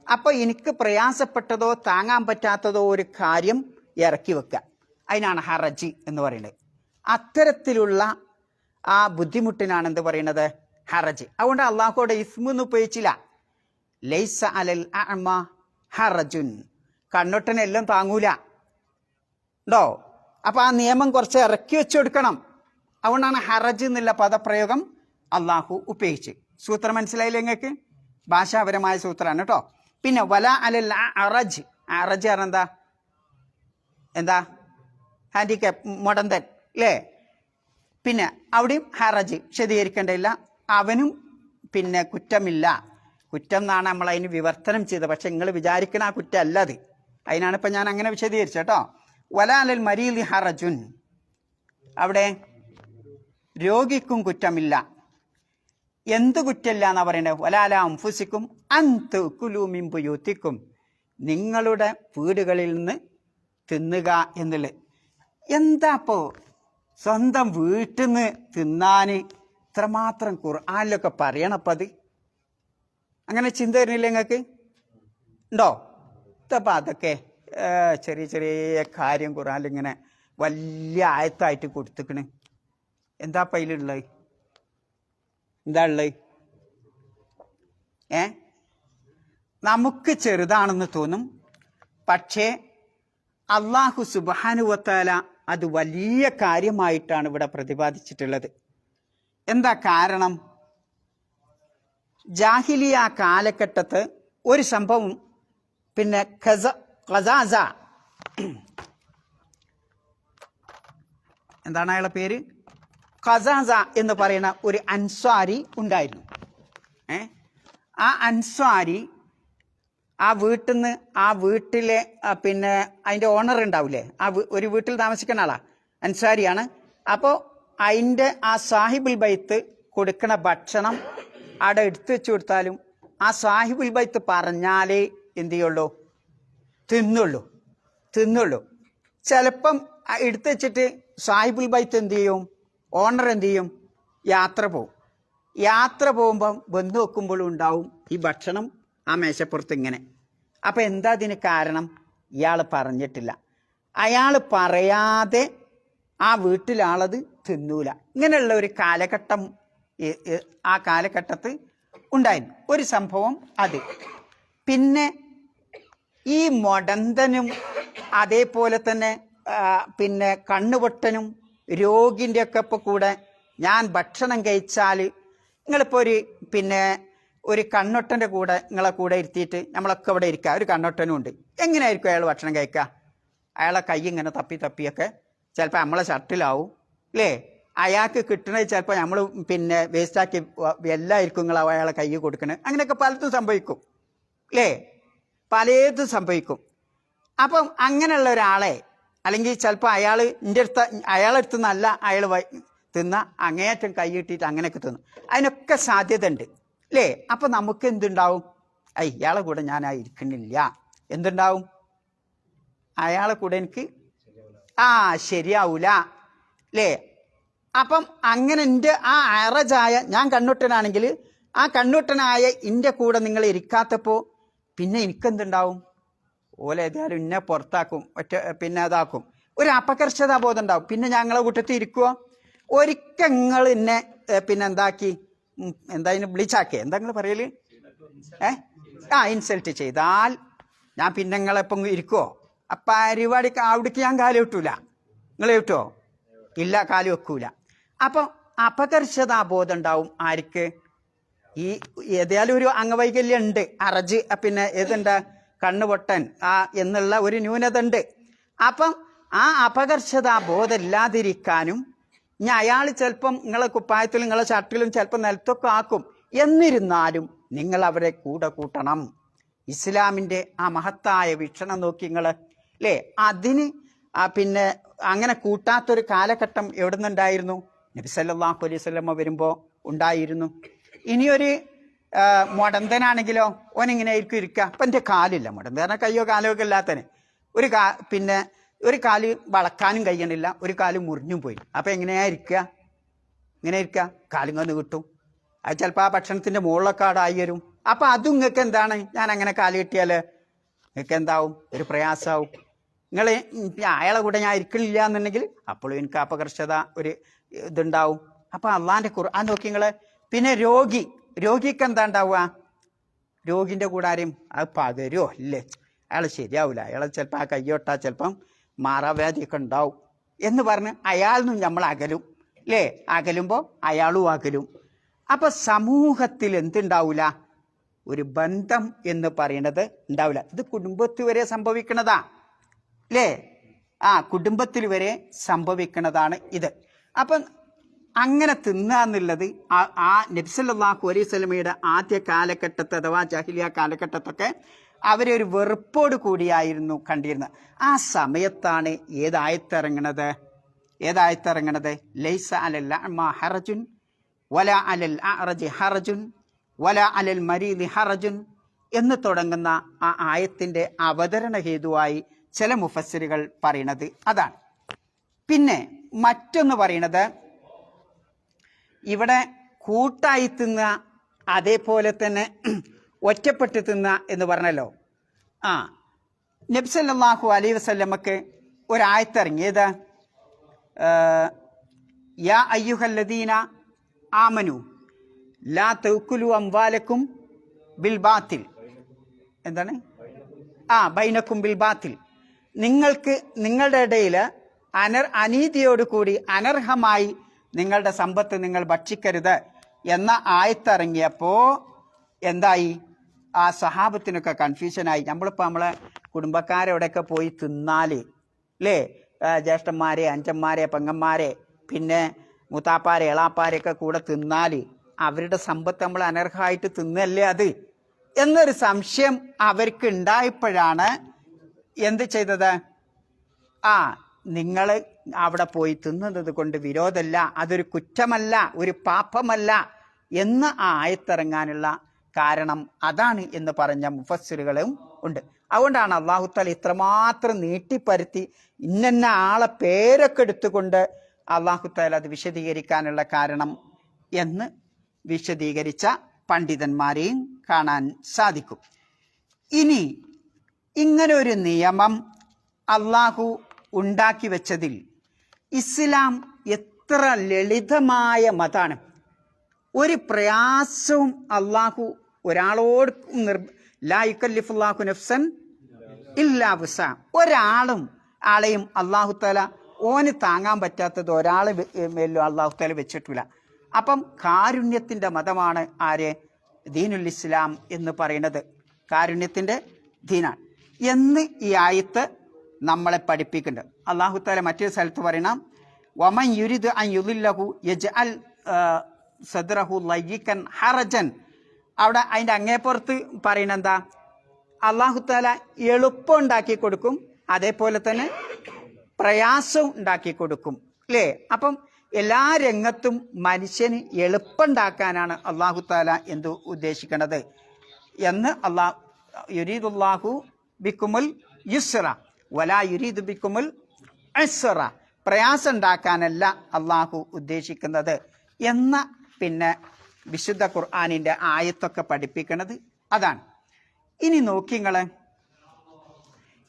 അപ്പോൾ എനിക്ക് പ്രയാസപ്പെട്ടതോ താങ്ങാൻ പറ്റാത്തതോ ഒരു കാര്യം ഇറക്കി വെക്കുക, അതിനാണ് ഹറജി എന്ന് പറയുന്നത്. അത്തരത്തിലുള്ള ആ ബുദ്ധിമുട്ടിനാണ് എന്ത് പറയുന്നത്? ഹറജ്. അതുകൊണ്ട് അള്ളാഹുവിടെ ഇസ്മെന്ന് ഉപയോഗിച്ചില്ല. ലൈസ അലൽ അഅ്മ ഹറജുൻ. കണ്ണൊട്ടനെല്ലാം താങ്ങൂല ഉണ്ടോ? അപ്പൊ ആ നിയമം കുറച്ച് ഇറക്കി വെച്ചു കൊടുക്കണം. അതുകൊണ്ടാണ് ഹറജ് എന്നുള്ള പദപ്രയോഗം അള്ളാഹു ഉപയോഗിച്ച്. സൂത്രം മനസ്സിലായില്ലേ നിങ്ങൾക്ക്? ഭാഷാപരമായ സൂത്രമാണ് കേട്ടോ. പിന്നെ വല അലൽ അറജ്. അറജ് പറഞ്ഞാൽ എന്താ? ഹാൻഡിക്യാപ്പ്, മുടന്തൻ അല്ലേ? പിന്നെ അവിടെയും ഹറജ് വിശദീകരിക്കേണ്ടതില്ല. അവനും പിന്നെ കുറ്റമില്ല. കുറ്റം എന്നാണ് നമ്മൾ അതിന് വിവർത്തനം ചെയ്തത്. പക്ഷെ നിങ്ങൾ വിചാരിക്കണ ആ കുറ്റം അല്ല അത്. അതിനാണ് ഇപ്പം ഞാൻ അങ്ങനെ വിശദീകരിച്ചത് കേട്ടോ. വലാലൽ മരീലി ഹറജുൻ. അവിടെ രോഗിക്കും കുറ്റമില്ല. എന്ത് കുറ്റമില്ല എന്നാ പറയുന്നത്? വലാല അംഫുസിക്കും അൻതുകുലു മിൻ ബുയൂത്തിക്കും. നിങ്ങളുടെ വീടുകളിൽ നിന്ന് തിന്നുക എന്നുള്ളത്. എന്താ അപ്പോ സ്വന്തം വീട്ടിൽ നിന്ന് തിന്നാൻ ഇത്രമാത്രം ഖുർആനിലൊക്കെ പറയണപ്പം അത്? അങ്ങനെ ചിന്ത വരുന്നില്ല നിങ്ങൾക്ക്? ഉണ്ടോ? ഇതപ്പം അതൊക്കെ ചെറിയ ചെറിയ കാര്യം ഖുർആനിൽ ഇങ്ങനെ വലിയ ആയത്തായിട്ട് കൊടുത്തിക്കണ്. എന്താ അതിലുള്ളത്? എന്താ ഉള്ളത്? നമുക്ക് ചെറുതാണെന്ന് തോന്നും, പക്ഷേ അല്ലാഹു സുബ്ഹാനഹു വ തആല അത് വലിയ കാര്യമായിട്ടാണ് ഇവിടെ പ്രതിപാദിച്ചിട്ടുള്ളത്. എന്താ കാരണം? ജാഹിലിയ കാലഘട്ടത്ത് ഒരു സംഭവം, പിന്നെ ഖസാസ, എന്താണ് അയാളുടെ പേര്? ഖസാസ എന്ന് പറയുന്ന ഒരു അൻസ്വാരി ഉണ്ടായിരുന്നു. ആ അൻസ്വാരി ആ വീട്ടിലെ പിന്നെ അതിൻ്റെ ഓണർ ഉണ്ടാവില്ലേ, ഒരു വീട്ടിൽ താമസിക്കുന്ന ആളാ, അൻസാരിയാണ്. അപ്പോൾ അതിൻ്റെ ആ സാഹിബുൽ ബൈത്ത് കൊടുക്കുന്ന ഭക്ഷണം അവിടെ എടുത്തു വെച്ച് കൊടുത്താലും ആ സാഹിബുൽ ബൈത്ത് പറഞ്ഞാലേ എന്ത് ചെയ്യുള്ളൂ, തിന്നുള്ളൂ. ചിലപ്പം എടുത്തു വെച്ചിട്ട് സാഹിബുൽ ബൈത്ത് എന്ത് ചെയ്യും, ഓണർ എന്ത് ചെയ്യും, യാത്ര പോകുമ്പം ബന്ധു വെക്കുമ്പോഴും ഉണ്ടാവും ഈ ഭക്ഷണം ആ മേശപ്പുറത്ത് ഇങ്ങനെ. അപ്പം എന്താ അതിന് കാരണം? ഇയാൾ പറഞ്ഞിട്ടില്ല. അയാൾ പറയാതെ ആ വീട്ടിലാളത് തിന്നൂല. ഇങ്ങനെയുള്ള ഒരു കാലഘട്ടം ആ കാലഘട്ടത്തിൽ ഉണ്ടായിരുന്നു. ഒരു സംഭവം അത്. പിന്നെ ഈ മൊടന്തനും അതേപോലെ തന്നെ പിന്നെ കണ്ണുപൊട്ടനും രോഗിൻ്റെ ഒക്കെ ഇപ്പോൾ കൂടെ ഞാൻ ഭക്ഷണം കഴിച്ചാൽ, നിങ്ങളിപ്പോൾ ഒരു കണ്ണൊട്ടൻ്റെ കൂടെ നിങ്ങളെ കൂടെ ഇരുത്തിയിട്ട് നമ്മളൊക്കെ ഇവിടെ ഇരിക്കുക, ഒരു കണ്ണൊട്ടനും ഉണ്ട്, എങ്ങനെയായിരിക്കും അയാൾ ഭക്ഷണം കഴിക്കുക? അയാളെ കൈ ഇങ്ങനെ തപ്പിയൊക്കെ ചിലപ്പോൾ നമ്മളെ ഷർട്ടിലാവും അല്ലേ, അയാൾക്ക് കിട്ടണത് ചിലപ്പോൾ നമ്മൾ വേസ്റ്റാക്കി എല്ലായിരിക്കും നിങ്ങൾ അയാളെ കൈ കൊടുക്കണത്. അങ്ങനെയൊക്കെ പലതും സംഭവിക്കും അല്ലേ, പലതും സംഭവിക്കും. അപ്പം അങ്ങനെയുള്ള ഒരാളെ, അല്ലെങ്കിൽ ചിലപ്പോൾ അയാളെടുത്ത് നല്ല അയാൾ തിന്ന അങ്ങേയറ്റം കൈ ഇട്ടിട്ട് അങ്ങനെയൊക്കെ തിന്നു, അതിനൊക്കെ സാധ്യത ഉണ്ട് അല്ലേ. അപ്പം നമുക്ക് എന്തുണ്ടാവും? ഇയാളെ കൂടെ ഞാൻ ഇരിക്കണില്ല, എന്തുണ്ടാവും? അയാളെ കൂടെ എനിക്ക് ശരിയാവൂല അല്ലേ. അപ്പം അങ്ങനെ എൻ്റെ ആ അറജായ, ഞാൻ കണ്ണുട്ടനാണെങ്കിൽ ആ കണ്ണുട്ടനായ എൻ്റെ കൂടെ നിങ്ങൾ ഇരിക്കാത്തപ്പോൾ പിന്നെ എനിക്കെന്തുണ്ടാവും? ഏതായാലും എന്നെ പുറത്താക്കും, അതാക്കും, ഒരു അപകർഷതാബോധം ഉണ്ടാവും. പിന്നെ ഞങ്ങളെ കൂട്ടത്തിൽ ഇരിക്കുമോ? ഒരിക്കൽ നിങ്ങൾ എന്നെ എന്തായാലും ബ്ലീച്ചാക്കി, എന്താ നിങ്ങൾ പറയല്, ഇൻസൾട്ട് ചെയ്താൽ ഞാൻ പിന്നെ നിങ്ങളെപ്പം ഇരിക്കുമോ? ആ പരിപാടിക്ക് അവിടേക്ക് ഞാൻ കാല് വെട്ടൂല. നിങ്ങൾ കിട്ടുമോ? ഇല്ല, കാല് വെക്കൂല. അപ്പം അപകർഷതാബോധം ഉണ്ടാവും. ആർക്ക്? ഈ ഏതായാലും ഒരു അംഗവൈകല്യം ഉണ്ട്, അറജ്, ഏതുണ്ട്, കണ്ണുപൊട്ടൻ എന്നുള്ള ഒരു ന്യൂനത ഉണ്ട്. അപ്പം ആ അപകർഷതാബോധം ഇല്ലാതിരിക്കാനും, ഇനി അയാൾ ചിലപ്പം നിങ്ങളെ കുപ്പായത്തിലും നിങ്ങളെ ഷർട്ടിലും ചിലപ്പോൾ നിലത്തൊക്കെ ആക്കും, എന്നിരുന്നാലും നിങ്ങൾ അവരെ കൂടെ കൂട്ടണം. ഇസ്ലാമിൻ്റെ ആ മഹത്തായ വീക്ഷണം നോക്കി നിങ്ങൾ അല്ലേ. അതിന് അങ്ങനെ കൂട്ടാത്തൊരു കാലഘട്ടം എവിടെ നിന്നുണ്ടായിരുന്നു? നബി സല്ലല്ലാഹു അലൈഹി വസല്ലമ വരുമ്പോൾ ഉണ്ടായിരുന്നു. ഇനിയൊരു മൊടന്തനാണെങ്കിലോ ഓനെങ്ങനെ ആയിരിക്കും ഇരിക്കുക? അപ്പം എൻ്റെ കാലില്ല, മൊടന്തന കയ്യോ കാലോ ഒക്കെ ഇല്ലാത്തന്, ഒരു കാല് വളക്കാനും കഴിയണില്ല, ഒരു കാല് മുറിഞ്ഞും പോയി. അപ്പം എങ്ങനെയാ ഇരിക്കുക? കാലും കന്ന് കിട്ടും. അത് ചിലപ്പോൾ ആ ഭക്ഷണത്തിൻ്റെ മുകളിലൊക്കെ ആയി വരും. അപ്പം അതും നിങ്ങൾക്ക് എന്താണ്? ഞാൻ അങ്ങനെ കാല് കിട്ടിയാൽ നിങ്ങൾക്ക് എന്താവും? ഒരു പ്രയാസമാവും. നിങ്ങൾ അയാളെ കൂടെ ഞാൻ ഇരിക്കണില്ല എന്നുണ്ടെങ്കിൽ അപ്പോഴും എനിക്ക് അപകർഷത ഒരു ഇതുണ്ടാവും. അപ്പം അള്ളാൻ്റെ ഖുർആൻ നോക്കി നിങ്ങൾ. പിന്നെ രോഗിക്ക് എന്താ ഉണ്ടാവുക? രോഗിൻ്റെ കൂടെ ആരെയും അത് പകരുമോ? ഇല്ലേ, അയാൾ ശരിയാവില്ല, അയാളെ ചിലപ്പോൾ ആ കയ്യോട്ടാൽ ചിലപ്പം മാറാവ്യാധിയൊക്കെ ഉണ്ടാവും എന്ന് പറഞ്ഞ് അയാളിൽ നിന്നും നമ്മൾ അകലും അല്ലേ. അകലുമ്പോൾ അയാളും അകലും. അപ്പം സമൂഹത്തിൽ എന്തുണ്ടാവില്ല? ഒരു ബന്ധം എന്ന് പറയുന്നത് ഉണ്ടാവില്ല. ഇത് കുടുംബത്തിൽ വരെ സംഭവിക്കുന്നതാ അല്ലേ. കുടുംബത്തിൽ വരെ സംഭവിക്കുന്നതാണ് ഇത്. അപ്പം അങ്ങനെ തിന്നാന്നുള്ളത് ആ നബി സല്ലല്ലാഹു അലൈഹി വസല്ലമയുടെ ആദ്യ കാലഘട്ടത്തെ അഥവാ ജാഹിലിയ കാലഘട്ടത്തൊക്കെ അവരൊരു വെറുപ്പോട് കൂടിയായിരുന്നു കണ്ടിരുന്നത്. ആ സമയത്താണ് ഏതായത്തിറങ്ങണത്? ലൈസ അലൽ അഅ്മ ഹറജുൻ വല അലൽ അഅ്റജി ഹറജുൻ വല അലൽ മരീദി ഹറജുൻ എന്ന് തുടങ്ങുന്ന ആ ആയത്തിൻ്റെ അവതരണ ഹേതുവായി ചില മുഫസ്സിറുകൾ പറയണത് അതാണ്. പിന്നെ മറ്റൊന്ന് പറയണത്, ഇവിടെ കൂട്ടായി തിന്നുക, അതേപോലെ തന്നെ ഒറ്റപ്പെട്ട് തിന്നുക എന്ന് പറഞ്ഞല്ലോ. നബി സല്ലല്ലാഹു അലൈഹി വസല്ലമക്ക് ഒരായത്തിറങ്ങി. ഏത്? യാ അയ്യുഹല്ലദീന ആമനു ലാ തഅ്കുലു അംവാലക്കും ബിൽ ബാത്തിൽ. എന്താണ്? ബൈനക്കും ബിൽ ബാത്തിൽ. നിങ്ങളുടെ ഇടയിൽ അനീതിയോടുകൂടി അനർഹമായി നിങ്ങളുടെ സമ്പത്ത് നിങ്ങൾ ഭക്ഷിക്കരുത് എന്ന ആയത്തിറങ്ങിയപ്പോൾ എന്തായി? ആ സഹാബത്തിനൊക്കെ കൺഫ്യൂഷനായി. നമ്മളിപ്പോൾ നമ്മളെ കുടുംബക്കാരോടൊക്കെ പോയി തിന്നാൽ അല്ലേ, ജ്യേഷ്ഠന്മാരെ, അഞ്ചന്മാരെ, പെങ്ങന്മാരെ, പിന്നെ മൂത്താപ്പാരെ എളാപ്പാരെയൊക്കെ കൂടെ തിന്നാൽ അവരുടെ സമ്പത്ത് നമ്മൾ അനർഹമായിട്ട് തിന്നല്ലേ അത് എന്നൊരു സംശയം അവർക്ക് ഉണ്ടായപ്പോഴാണ് എന്ത് ചെയ്തത്? നിങ്ങൾ അവിടെ പോയി തിന്നുന്നത് കൊണ്ട് വിരോധമല്ല, അതൊരു കുറ്റമല്ല, ഒരു പാപമല്ല എന്ന് ആയത്തിറങ്ങാനുള്ള കാരണം അതാണ് എന്ന് പറഞ്ഞ മുഫസ്സിറുകളും ഉണ്ട്. അതുകൊണ്ടാണ് അല്ലാഹു തആല ഇത്രമാത്രം നീട്ടിപ്പരുത്തി ഇന്ന ആളെ പേരൊക്കെ എടുത്തുകൊണ്ട് അല്ലാഹു തആല അത് വിശദീകരിക്കാനുള്ള കാരണം എന്ന് വിശദീകരിച്ച പണ്ഡിതന്മാരെയും കാണാൻ സാധിക്കും. ഇനി ഇങ്ങനെ ഒരു നിയമം അല്ലാഹു ഉണ്ടാക്കി വെച്ചതിൽ ഇസ്ലാം എത്ര ലളിതമായ മതമാണ്. ഒരു പ്രയാസവും അല്ലാഹു ഒരാളോട് ലാ യുകല്ലിഫുല്ലാഹു നഫ്സൻ ഇല്ലാ വുസ്അഹാ. ആളെയും അല്ലാഹു തആല ഓന് താങ്ങാൻ പറ്റാത്തത് ഒരാൾ മേലും അല്ലാഹു തആല വെച്ചിട്ടില്ല. അപ്പം കാരുണ്യത്തിൻ്റെ മതമാണ് ആര്? ദീനുൽ ഇസ്ലാം എന്ന് പറയുന്നത് കാരുണ്യത്തിൻ്റെ ദീനാണ് എന്ന് ഈ ആയത്ത് നമ്മളെ പഠിപ്പിക്കുന്നുണ്ട്. അല്ലാഹു തആല മറ്റൊരു സ്ഥലത്ത് പറയണം, വമൻ യുരിദ് അൻ യുദില്ലഹു യജ്അൽ സദ്റഹു ലയ്യികൻ ഹറജൻ. അവിടെ അതിൻ്റെ അങ്ങേപ്പുറത്ത് പറയുന്നത് എന്താ? അല്ലാഹു തആല എളുപ്പം ഉണ്ടാക്കി കൊടുക്കും, അതേപോലെ തന്നെ പ്രയാസവും ഉണ്ടാക്കി കൊടുക്കും അല്ലേ? അപ്പം എല്ലാ രംഗത്തും മനുഷ്യന് എളുപ്പമുണ്ടാക്കാനാണ് അല്ലാഹു തആല എന്ത് ഉദ്ദേശിക്കുന്നത് എന്ന് യുരീദുല്ലാഹു ബിക്കുമുൽ യുസ്റ വലാ യുരീദു ബിക്കുമുൽ ഉസ്റ. പ്രയാസം ഉണ്ടാക്കാനല്ല അല്ലാഹു ഉദ്ദേശിക്കുന്നത് എന്ന പിന്നെ വിശുദ്ധ ഖുർആനിൻ്റെ ആയത്തൊക്കെ പഠിപ്പിക്കുന്നത് അതാണ്. ഇനി നോക്കിങ്ങൾ,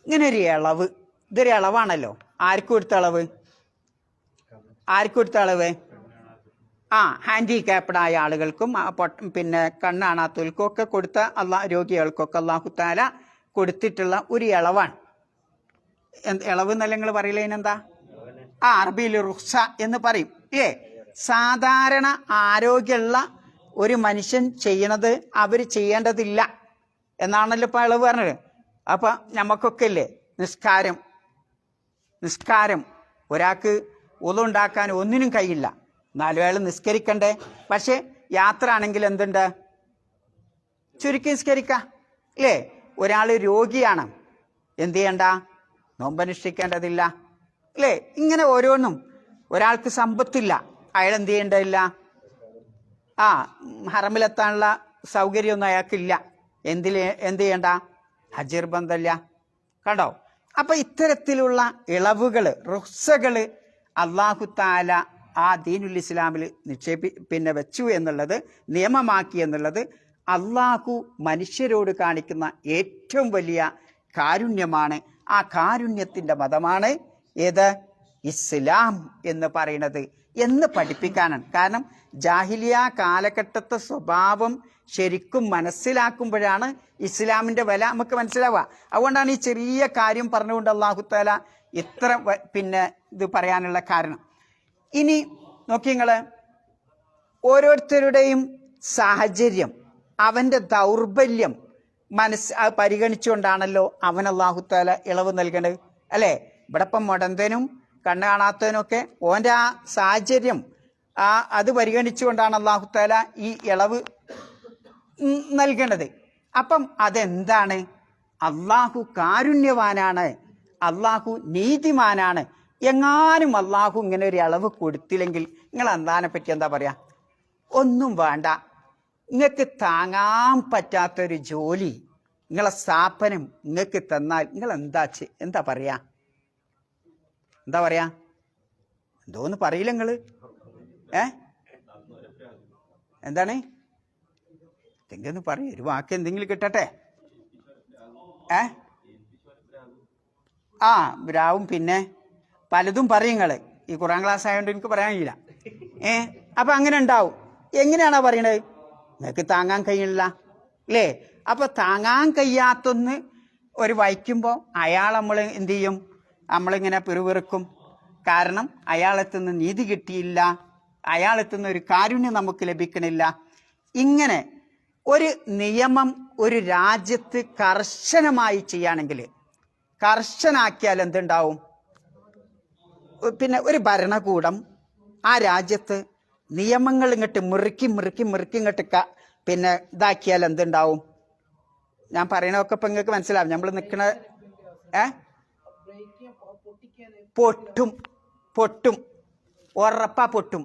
ഇങ്ങനെ ഒരു ഇളവ്, ഇതൊരു ഇളവാണല്ലോ. ആർക്കും കൊടുത്ത ഇളവ്? ഹാൻഡിക്യാപ്ഡായ ആളുകൾക്കും പിന്നെ കണ്ണാണാത്തവർക്കും ഒക്കെ കൊടുത്ത രോഗികൾക്കൊക്കെ അല്ലാഹു തആല കൊടുത്തിട്ടുള്ള ഒരു ഇളവാണ്. ഇളവ് എന്നല്ല നിങ്ങൾ പറയില്ലേനെന്താ? അറബിയിൽ റുഖ്സ എന്ന് പറയും ഇല്ലേ? സാധാരണ ആരോഗ്യമുള്ള ഒരു മനുഷ്യൻ ചെയ്യണത് അവർ ചെയ്യേണ്ടതില്ല എന്നാണല്ലോ ഇപ്പം ഇളവ് പറഞ്ഞത്. അപ്പം നമുക്കൊക്കെ ഇല്ലേ നിസ്കാരം ഒരാൾക്ക് ഉണ്ടാക്കാൻ ഒന്നിനും കഴിയില്ല, 4 വേള നിസ്കരിക്കണ്ടേ? പക്ഷെ യാത്ര ആണെങ്കിൽ എന്തുണ്ട്? ചുരുക്കി നിസ്കരിക്കാം ഇല്ലേ? ഒരാൾ രോഗിയാണ്, എന്ത് ചെയ്യണ്ട? നോമ്പനുഷ്ഠിക്കേണ്ടതില്ല അല്ലേ? ഇങ്ങനെ ഓരോന്നും. ഒരാൾക്ക് സമ്പത്തില്ല, അയാൾ എന്ത് ചെയ്യേണ്ടതില്ല? ഹറമിലെത്താനുള്ള സൗകര്യമൊന്നും അയാൾക്കില്ല, എന്ത് ചെയ്യണ്ട? ഹജ്ജ് നിർബന്ധമില്ല. കണ്ടോ? അപ്പം ഇത്തരത്തിലുള്ള ഇളവുകൾ, റുഖ്സകൾ അല്ലാഹു തആല ആ ദീനുൽ ഇസ്ലാമിൽ പിന്നെ വെച്ചു എന്നുള്ളത്, നിയമമാക്കി എന്നുള്ളത് അല്ലാഹു മനുഷ്യരോട് കാണിക്കുന്ന ഏറ്റവും വലിയ കാരുണ്യമാണ്. ആ കാരുണ്യത്തിൻ്റെ മതമാണ് ഏത്? ഇസ്ലാം എന്ന് പറയുന്നത് എന്ന് പഠിപ്പിക്കാനാണ്. കാരണം ജാഹിലിയ കാലഘട്ടത്തെ സ്വഭാവം ശരിക്കും മനസ്സിലാക്കുമ്പോഴാണ് ഇസ്ലാമിൻ്റെ വില നമുക്ക് മനസ്സിലാവുക. അതുകൊണ്ടാണ് ഈ ചെറിയ കാര്യം പറഞ്ഞുകൊണ്ട് അല്ലാഹു തആല ഇത്ര പിന്നെ ഇത് പറയാനുള്ള കാരണം. ഇനി നോക്കി നിങ്ങൾ, ഓരോരുത്തരുടെയും സാഹചര്യം, അവൻ്റെ ദൗർബല്യം പരിഗണിച്ചുകൊണ്ടാണല്ലോ അവൻ അല്ലാഹു തആല ഇളവ് നൽകേണ്ടത് അല്ലേ? ഇവിടെ ഇപ്പം മുടന്തനും കണ്ണ് കാണാത്തതിനൊക്കെ ഓൻ്റെ ആ സാഹചര്യം അത് പരിഗണിച്ചുകൊണ്ടാണ് അല്ലാഹു തആല ഈ ഇളവ് നൽകേണ്ടത്. അപ്പം അതെന്താണ്? അല്ലാഹു കാരുണ്യവാനാണ്, അല്ലാഹു നീതിമാനാണ്. എങ്ങാനും അല്ലാഹു ഇങ്ങനെ ഒരു ഇളവ് കൊടുത്തില്ലെങ്കിൽ നിങ്ങൾ എന്താനെ പറ്റി എന്താ പറയുക? ഒന്നും വേണ്ട. നിങ്ങൾക്ക് താങ്ങാൻ പറ്റാത്തൊരു ജോലി നിങ്ങളെ സ്ഥാപനം നിങ്ങൾക്ക് തന്നാൽ നിങ്ങൾ എന്താ പറയാ? എന്തോന്ന് പറയില്ല നിങ്ങൾ? എന്താണ്? എന്തെങ്കിലും പറയും, ഒരു വാക്ക് എന്തെങ്കിലും കിട്ടട്ടെ. രാവും പിന്നെ പലതും പറയും നിങ്ങൾ. ഈ ഖുർആൻ ക്ലാസ് ആയതുകൊണ്ട് എനിക്ക് പറയാൻ കഴിയില്ല. അപ്പം അങ്ങനെ ഉണ്ടാവും. എങ്ങനെയാണോ പറയണത്? നിങ്ങൾക്ക് താങ്ങാൻ കഴിയില്ല അല്ലേ? അപ്പോൾ താങ്ങാൻ കഴിയാത്തൊന്ന് ഒരു വയ്ക്കുമ്പോൾ അയാൾ നമ്മൾ എന്ത് ചെയ്യും? നമ്മളിങ്ങനെ പിറുപിറുക്കും. കാരണം അയാളെത്തുന്ന നീതി കിട്ടിയില്ല, അയാളെത്തുന്ന ഒരു കാരുണ്യം നമുക്ക് ലഭിക്കണില്ല. ഇങ്ങനെ ഒരു നിയമം ഒരു രാജ്യത്ത് കർശനമായി ചെയ്യുകയാണെങ്കിൽ, കർശനാക്കിയാൽ എന്തുണ്ടാവും? പിന്നെ ഒരു ഭരണകൂടം ആ രാജ്യത്ത് നിയമങ്ങൾ ഇങ്ങോട്ട് മുറുക്കി ഇങ്ങോട്ട് പിന്നെ ഇതാക്കിയാൽ എന്തുണ്ടാവും? ഞാൻ പറയണതൊക്കെ ഇപ്പം നിങ്ങൾക്ക് മനസ്സിലാവും. നമ്മൾ നിൽക്കണ പൊട്ടും ഉറപ്പാ പൊട്ടും.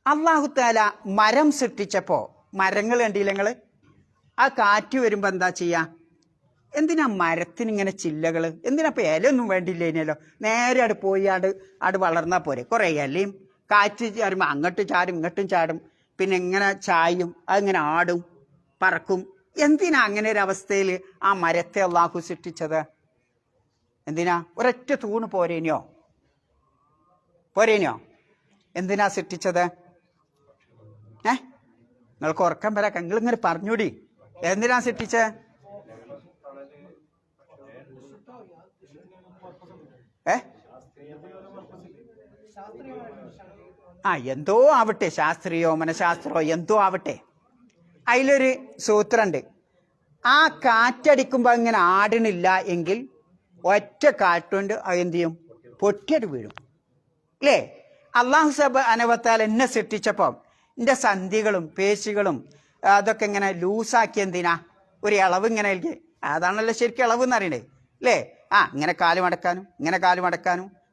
അല്ലാഹു തആല മരം സൃഷ്ടിച്ചപ്പോൾ മരങ്ങൾ കണ്ടില്ല നിങ്ങൾ? ആ കാറ്റ് വരുമ്പോൾ എന്താ ചെയ്യുക? എന്തിനാ മരത്തിനിങ്ങനെ ചില്ലകൾ? എന്തിനാ ഇപ്പം ഇലയൊന്നും വേണ്ടില്ലേനല്ലോ, നേരെ അവിടെ പോയി അവിടെ വളർന്നാൽ പോരെ. കുറേ ഇലയും കാറ്റ് ചാടുമ്പോൾ അങ്ങോട്ടും ചാടും ഇങ്ങോട്ടും ചാടും, പിന്നെ ഇങ്ങനെ ചായും, അതിങ്ങനെ ആടും പറക്കും. എന്തിനാ അങ്ങനെ ഒരു അവസ്ഥയിൽ ആ മരത്തെ അല്ലാഹു സൃഷ്ടിച്ചത്? എന്തിനാ? ഒരൊറ്റ തൂണ് പോരേനോ? എന്തിനാ സൃഷ്ടിച്ചത്? നിങ്ങൾക്ക് ഉറക്കം വരാം, നിങ്ങളിങ്ങനെ പറഞ്ഞൂടി. എന്തിനാ സൃഷ്ടിച്ചേ? എന്തോ ആവട്ടെ, ശാസ്ത്രീയോ മനഃശാസ്ത്രമോ എന്തോ ആവട്ടെ, അതിലൊരു സൂത്രമുണ്ട്. ആ കാറ്റടിക്കുമ്പോൾ ഇങ്ങനെ ആടണില്ല എങ്കിൽ ഒറ്റ കാറ്റുകൊണ്ട് എന്ത് ചെയ്യും? പൊട്ടിയത് വീഴും അല്ലേ? അല്ലാഹു സുബ്ഹാനഹു വ തആല എന്നെ സൃഷ്ടിച്ചപ്പോൾ എൻ്റെ സന്ധികളും പേശികളും അതൊക്കെ ഇങ്ങനെ ലൂസാക്കി. എന്തിനാ? ഒരു ഇളവ് ഇങ്ങനെ. അതാണല്ലോ ശരിക്കും ഇളവ് എന്ന് അറിയണേ അല്ലേ? ഇങ്ങനെ കാല് മടക്കാനും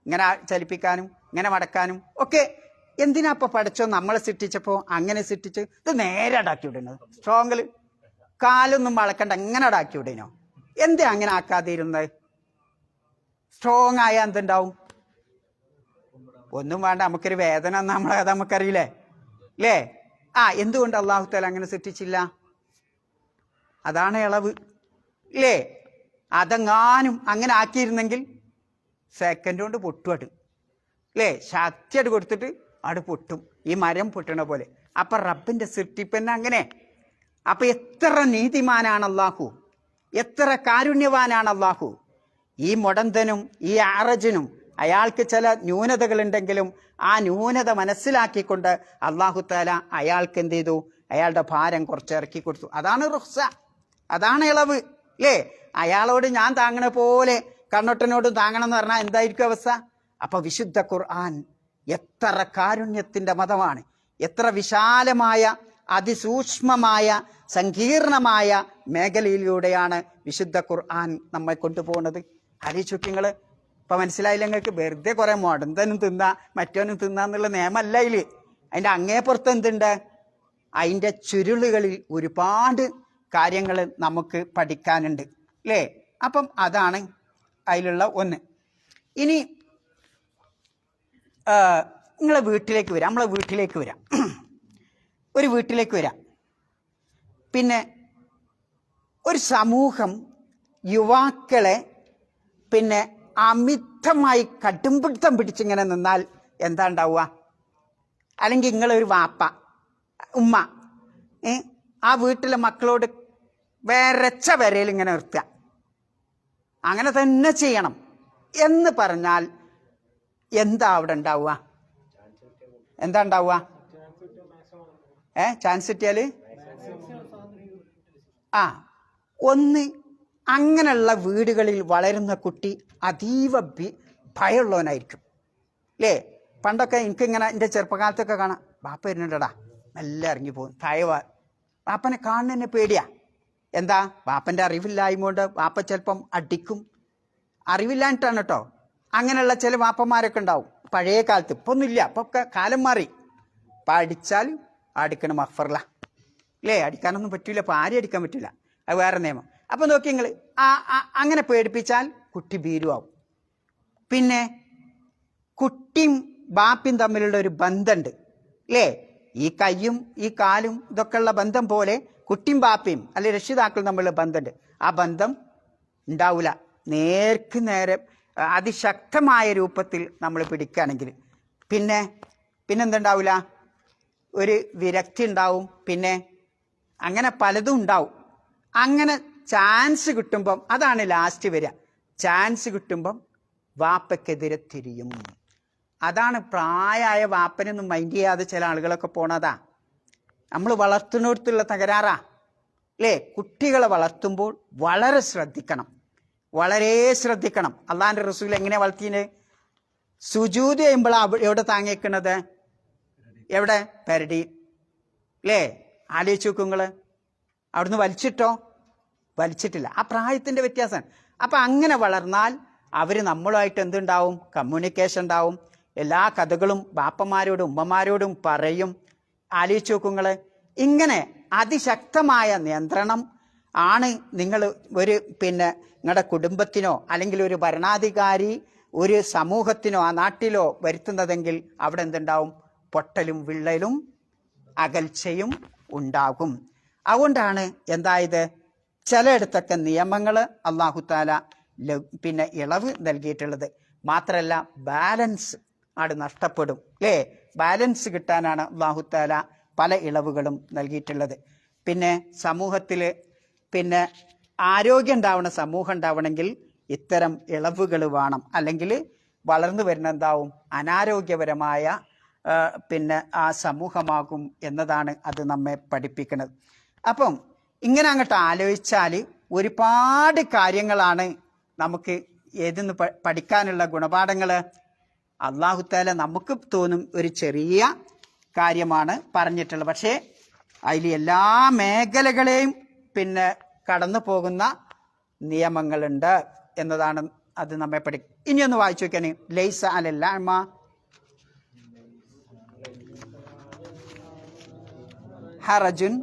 ഇങ്ങനെ ചലിപ്പിക്കാനും ഇങ്ങനെ മടക്കാനും ഒക്കെ. എന്തിനാ ഇപ്പൊ പഠിച്ചോ നമ്മളെ സൃഷ്ടിച്ചപ്പോൾ അങ്ങനെ സൃഷ്ടിച്ച് ഇത് നേരെ അടാക്കി വിടുന്നത്? സ്ട്രോങ്ങിൽ കാലൊന്നും വളക്കണ്ട, ഇങ്ങനെ അടാക്കി വിടണോ? എന്താ അങ്ങനെ ആക്കാതെ ഇരുന്നത്? സ്ട്രോങ് ആയാൽ എന്തുണ്ടാവും? ഒന്നും വേണ്ട, നമുക്കൊരു വേദന അത് നമുക്കറിയില്ലേ അല്ലേ? എന്തുകൊണ്ട് അല്ലാഹു തആല അങ്ങനെ സൃഷ്ടിച്ചില്ല? അതാണ് ഇളവ് അല്ലേ? അതെങ്ങാനും അങ്ങനെ ആക്കിയിരുന്നെങ്കിൽ സെക്കൻഡ് കൊണ്ട് പൊട്ടുവാട് അല്ലേ? ശക്തിയായിട്ട് കൊടുത്തിട്ട് അവിടെ പൊട്ടും, ഈ മരം പൊട്ടണ പോലെ. അപ്പൊ റബ്ബിന്റെ സൃഷ്ടിപ്പന്നെ അങ്ങനെ. അപ്പൊ എത്ര നീതിമാനാണ് അല്ലാഹു, എത്ര കാരുണ്യവാനാണ് അല്ലാഹു. ഈ മുടന്തനും ഈ ആറജനും അയാൾക്ക് ചില ന്യൂനതകളുണ്ടെങ്കിലും ആ ന്യൂനത മനസ്സിലാക്കിക്കൊണ്ട് അല്ലാഹു തആല അയാൾക്ക് എന്ത് ചെയ്തു? അയാളുടെ ഭാരം കുറച്ച് ഇറക്കി കൊടുത്തു. അതാണ് റുഖ്സ, അതാണ് ഇളവ് അല്ലേ? അയാളോട് ഞാൻ താങ്ങണ പോലെ കണ്ണൊട്ടനോടും താങ്ങണം എന്ന് പറഞ്ഞാൽ എന്തായിരിക്കും അവസ്ഥ? അപ്പൊ വിശുദ്ധ ഖുർആൻ എത്ര കാരുണ്യത്തിന്റെ മതമാണ്, എത്ര വിശാലമായ അതിസൂക്ഷ്മമായ സങ്കീർണമായ മേഖലയിലൂടെയാണ് വിശുദ്ധ ഖുർആൻ നമ്മെ കൊണ്ടുപോകുന്നത്. ആലോചിച്ചുങ്ങള്. ഇപ്പൊ മനസ്സിലായില്ല നിങ്ങൾക്ക്? വെറുതെ കുറെ മുടന്തനും തിന്നാ മറ്റോനും തിന്നാന്നുള്ള നിയമമല്ല ഇതില്. അതിന്റെ അങ്ങേപ്പുറത്ത് എന്തുണ്ട്? അതിന്റെ ചുരുളുകളിൽ ഒരുപാട് കാര്യങ്ങൾ നമുക്ക് പഠിക്കാനുണ്ട് അല്ലേ? അപ്പം അതാണ് അതിലുള്ള ഒന്ന്. ഇനി നമ്മളെ വീട്ടിലേക്ക് വരാം. ഒരു വീട്ടിലേക്ക് വരാം. പിന്നെ ഒരു സമൂഹം യുവാക്കളെ പിന്നെ അമിതമായി കടുംപിടുത്തം പിടിച്ചിങ്ങനെ നിന്നാൽ എന്താ ഉണ്ടാവുക? അല്ലെങ്കിൽ നിങ്ങളൊരു വാപ്പ ഉമ്മ ആ വീട്ടിലെ മക്കളോട് വരച്ച വരയിൽ ഇങ്ങനെ നിർത്തുക, അങ്ങനെ തന്നെ ചെയ്യണം എന്ന് പറഞ്ഞാൽ എന്താ അവിടെ ഉണ്ടാവുക? ചാൻസ് കിട്ടിയാല് ഒന്ന് അങ്ങനെയുള്ള വീടുകളിൽ വളരുന്ന കുട്ടി അതീവ ഭയമുള്ളവനായിരിക്കും അല്ലേ? പണ്ടൊക്കെ എനിക്കിങ്ങനെ എൻ്റെ ചെറുപ്പകാലത്തൊക്കെ കാണാം, ബാപ്പ വരുന്നുണ്ടടാ നല്ല ഇറങ്ങിപ്പോകും, ബാപ്പനെ കാണുന്നതന്നെ പേടിയാ. എന്താ? ബാപ്പൻ്റെ അറിവില്ലായ്മ കൊണ്ട് ബാപ്പ ചിലപ്പം അടിക്കും. അറിവില്ലാഞ്ഞിട്ടാണ് കേട്ടോ. അങ്ങനെയുള്ള ചില ബാപ്പന്മാരൊക്കെ ഉണ്ടാവും പഴയ കാലത്ത്. ഇപ്പൊ ഒന്നുമില്ല, ഇപ്പൊ ഒക്കെ കാലം മാറി. ഇപ്പം അടിച്ചാൽ അടിക്കണം മഫ്ഫറില അല്ലേ? അടിക്കാനൊന്നും പറ്റൂല, ഇപ്പം ആരും അടിക്കാൻ പറ്റൂല, അത് വേറെ നിയമം. അപ്പം നോക്കി നിങ്ങൾ അങ്ങനെ പേടിപ്പിച്ചാൽ കുട്ടി ഭീരുവാകും. പിന്നെ കുട്ടിയും ബാപ്പയും തമ്മിലുള്ള ഒരു ബന്ധമുണ്ട് അല്ലേ? ഈ കയ്യും ഈ കാലും ഇതൊക്കെ ഉള്ള ബന്ധം പോലെ കുട്ടിയും ബാപ്പയും അല്ലെ രക്ഷിതാക്കളും തമ്മിലുള്ള ബന്ധമുണ്ട്. ആ ബന്ധം ഉണ്ടാവില്ല നേർക്ക് നേരെ അതിശക്തമായ രൂപത്തിൽ നമ്മൾ പിടിക്കുകയാണെങ്കിൽ. പിന്നെന്തുണ്ടാവില്ല? ഒരു വിരക്തി ഉണ്ടാവും. പിന്നെ അങ്ങനെ പലതും ഉണ്ടാവും. അങ്ങനെ ചാൻസ് കിട്ടുമ്പം, അതാണ് ലാസ്റ്റ് വരിക, ചാൻസ് കിട്ടുമ്പം വാപ്പയ്ക്കെതിരെ തിരിയും. അതാണ് പ്രായമായ വാപ്പനൊന്നും മൈൻഡ് ചെയ്യാതെ ചില ആളുകളൊക്കെ പോണതാ. നമ്മൾ വളർത്തുന്നിടത്തുള്ള തകരാറാ അല്ലേ? കുട്ടികളെ വളർത്തുമ്പോൾ വളരെ ശ്രദ്ധിക്കണം, വളരെ ശ്രദ്ധിക്കണം. അള്ളാഹിൻ്റെ റസൂൽ എങ്ങനെ വളർത്തിയത്? സുജൂദ് ചെയ്യുമ്പോൾ എവിടെ താങ്ങിയേക്കണത്? എവിടെ? പെരടി. അല്ലേ? ആലോചിച്ച് നോക്കൂ നിങ്ങൾ. അവിടുന്ന് വലിച്ചിട്ടോ? വലിച്ചിട്ടില്ല. ആ പ്രായത്തിൻ്റെ വ്യത്യാസമാണ്. അപ്പം അങ്ങനെ വളർന്നാൽ അവർ നമ്മളുമായിട്ട് എന്തുണ്ടാവും? കമ്മ്യൂണിക്കേഷൻ ഉണ്ടാവും. എല്ലാ കഥകളും ബാപ്പന്മാരോടും ഉമ്മമാരോടും പറയും. ആലോചിച്ച് നോക്കൂ നിങ്ങൾ. ഇങ്ങനെ അതിശക്തമായ നിയന്ത്രണം ആണ് നിങ്ങൾ ഒരു നിങ്ങളുടെ കുടുംബത്തിനോ അല്ലെങ്കിൽ ഒരു ഭരണാധികാരി ഒരു സമൂഹത്തിനോ ആ നാട്ടിലോ വരുത്തുന്നതെങ്കിൽ അവിടെ എന്തുണ്ടാവും? പൊട്ടലും വിള്ളലും അകൽച്ചയും ഉണ്ടാകും. അതുകൊണ്ടാണ് എന്തായത്, ചിലയിടത്തൊക്കെ നിയമങ്ങൾ അല്ലാഹു തആല ഇളവ് നൽകിയിട്ടുള്ളത്. മാത്രമല്ല ബാലൻസ് ആണ് നഷ്ടപ്പെടും. അല്ലേ? ബാലൻസ് കിട്ടാനാണ് അല്ലാഹു തആല പല ഇളവുകളും നൽകിയിട്ടുള്ളത്. പിന്നെ സമൂഹത്തിൽ ആരോഗ്യം ഉണ്ടാവണ സമൂഹം ഉണ്ടാവണമെങ്കിൽ ഇത്തരം ഇളവുകൾ വേണം. അല്ലെങ്കിൽ വളർന്നു വരുന്ന എന്താവും? അനാരോഗ്യപരമായ ആ സമൂഹമാകും എന്നതാണ് അത് നമ്മെ പഠിപ്പിക്കുന്നത്. അപ്പം ഇങ്ങനെ അങ്ങോട്ട് ആലോചിച്ചാൽ ഒരുപാട് കാര്യങ്ങളാണ് നമുക്ക് ഏതെന്ന് പഠിക്കാനുള്ള ഗുണപാഠങ്ങൾ. അല്ലാഹു തആല നമുക്ക് തോന്നും ഒരു ചെറിയ കാര്യമാണ് പറഞ്ഞിട്ടുള്ളത്. പക്ഷേ അതിൽ എല്ലാ മേഖലകളെയും കടന്നു പോകുന്ന നിയമങ്ങളുണ്ട് എന്നതാണ് അത് നമ്മെ ഇനിയൊന്ന് വായിച്ചു നോക്കിയാണ്. ലൈസ അലൽ അഅ്മ ഹറജുൻ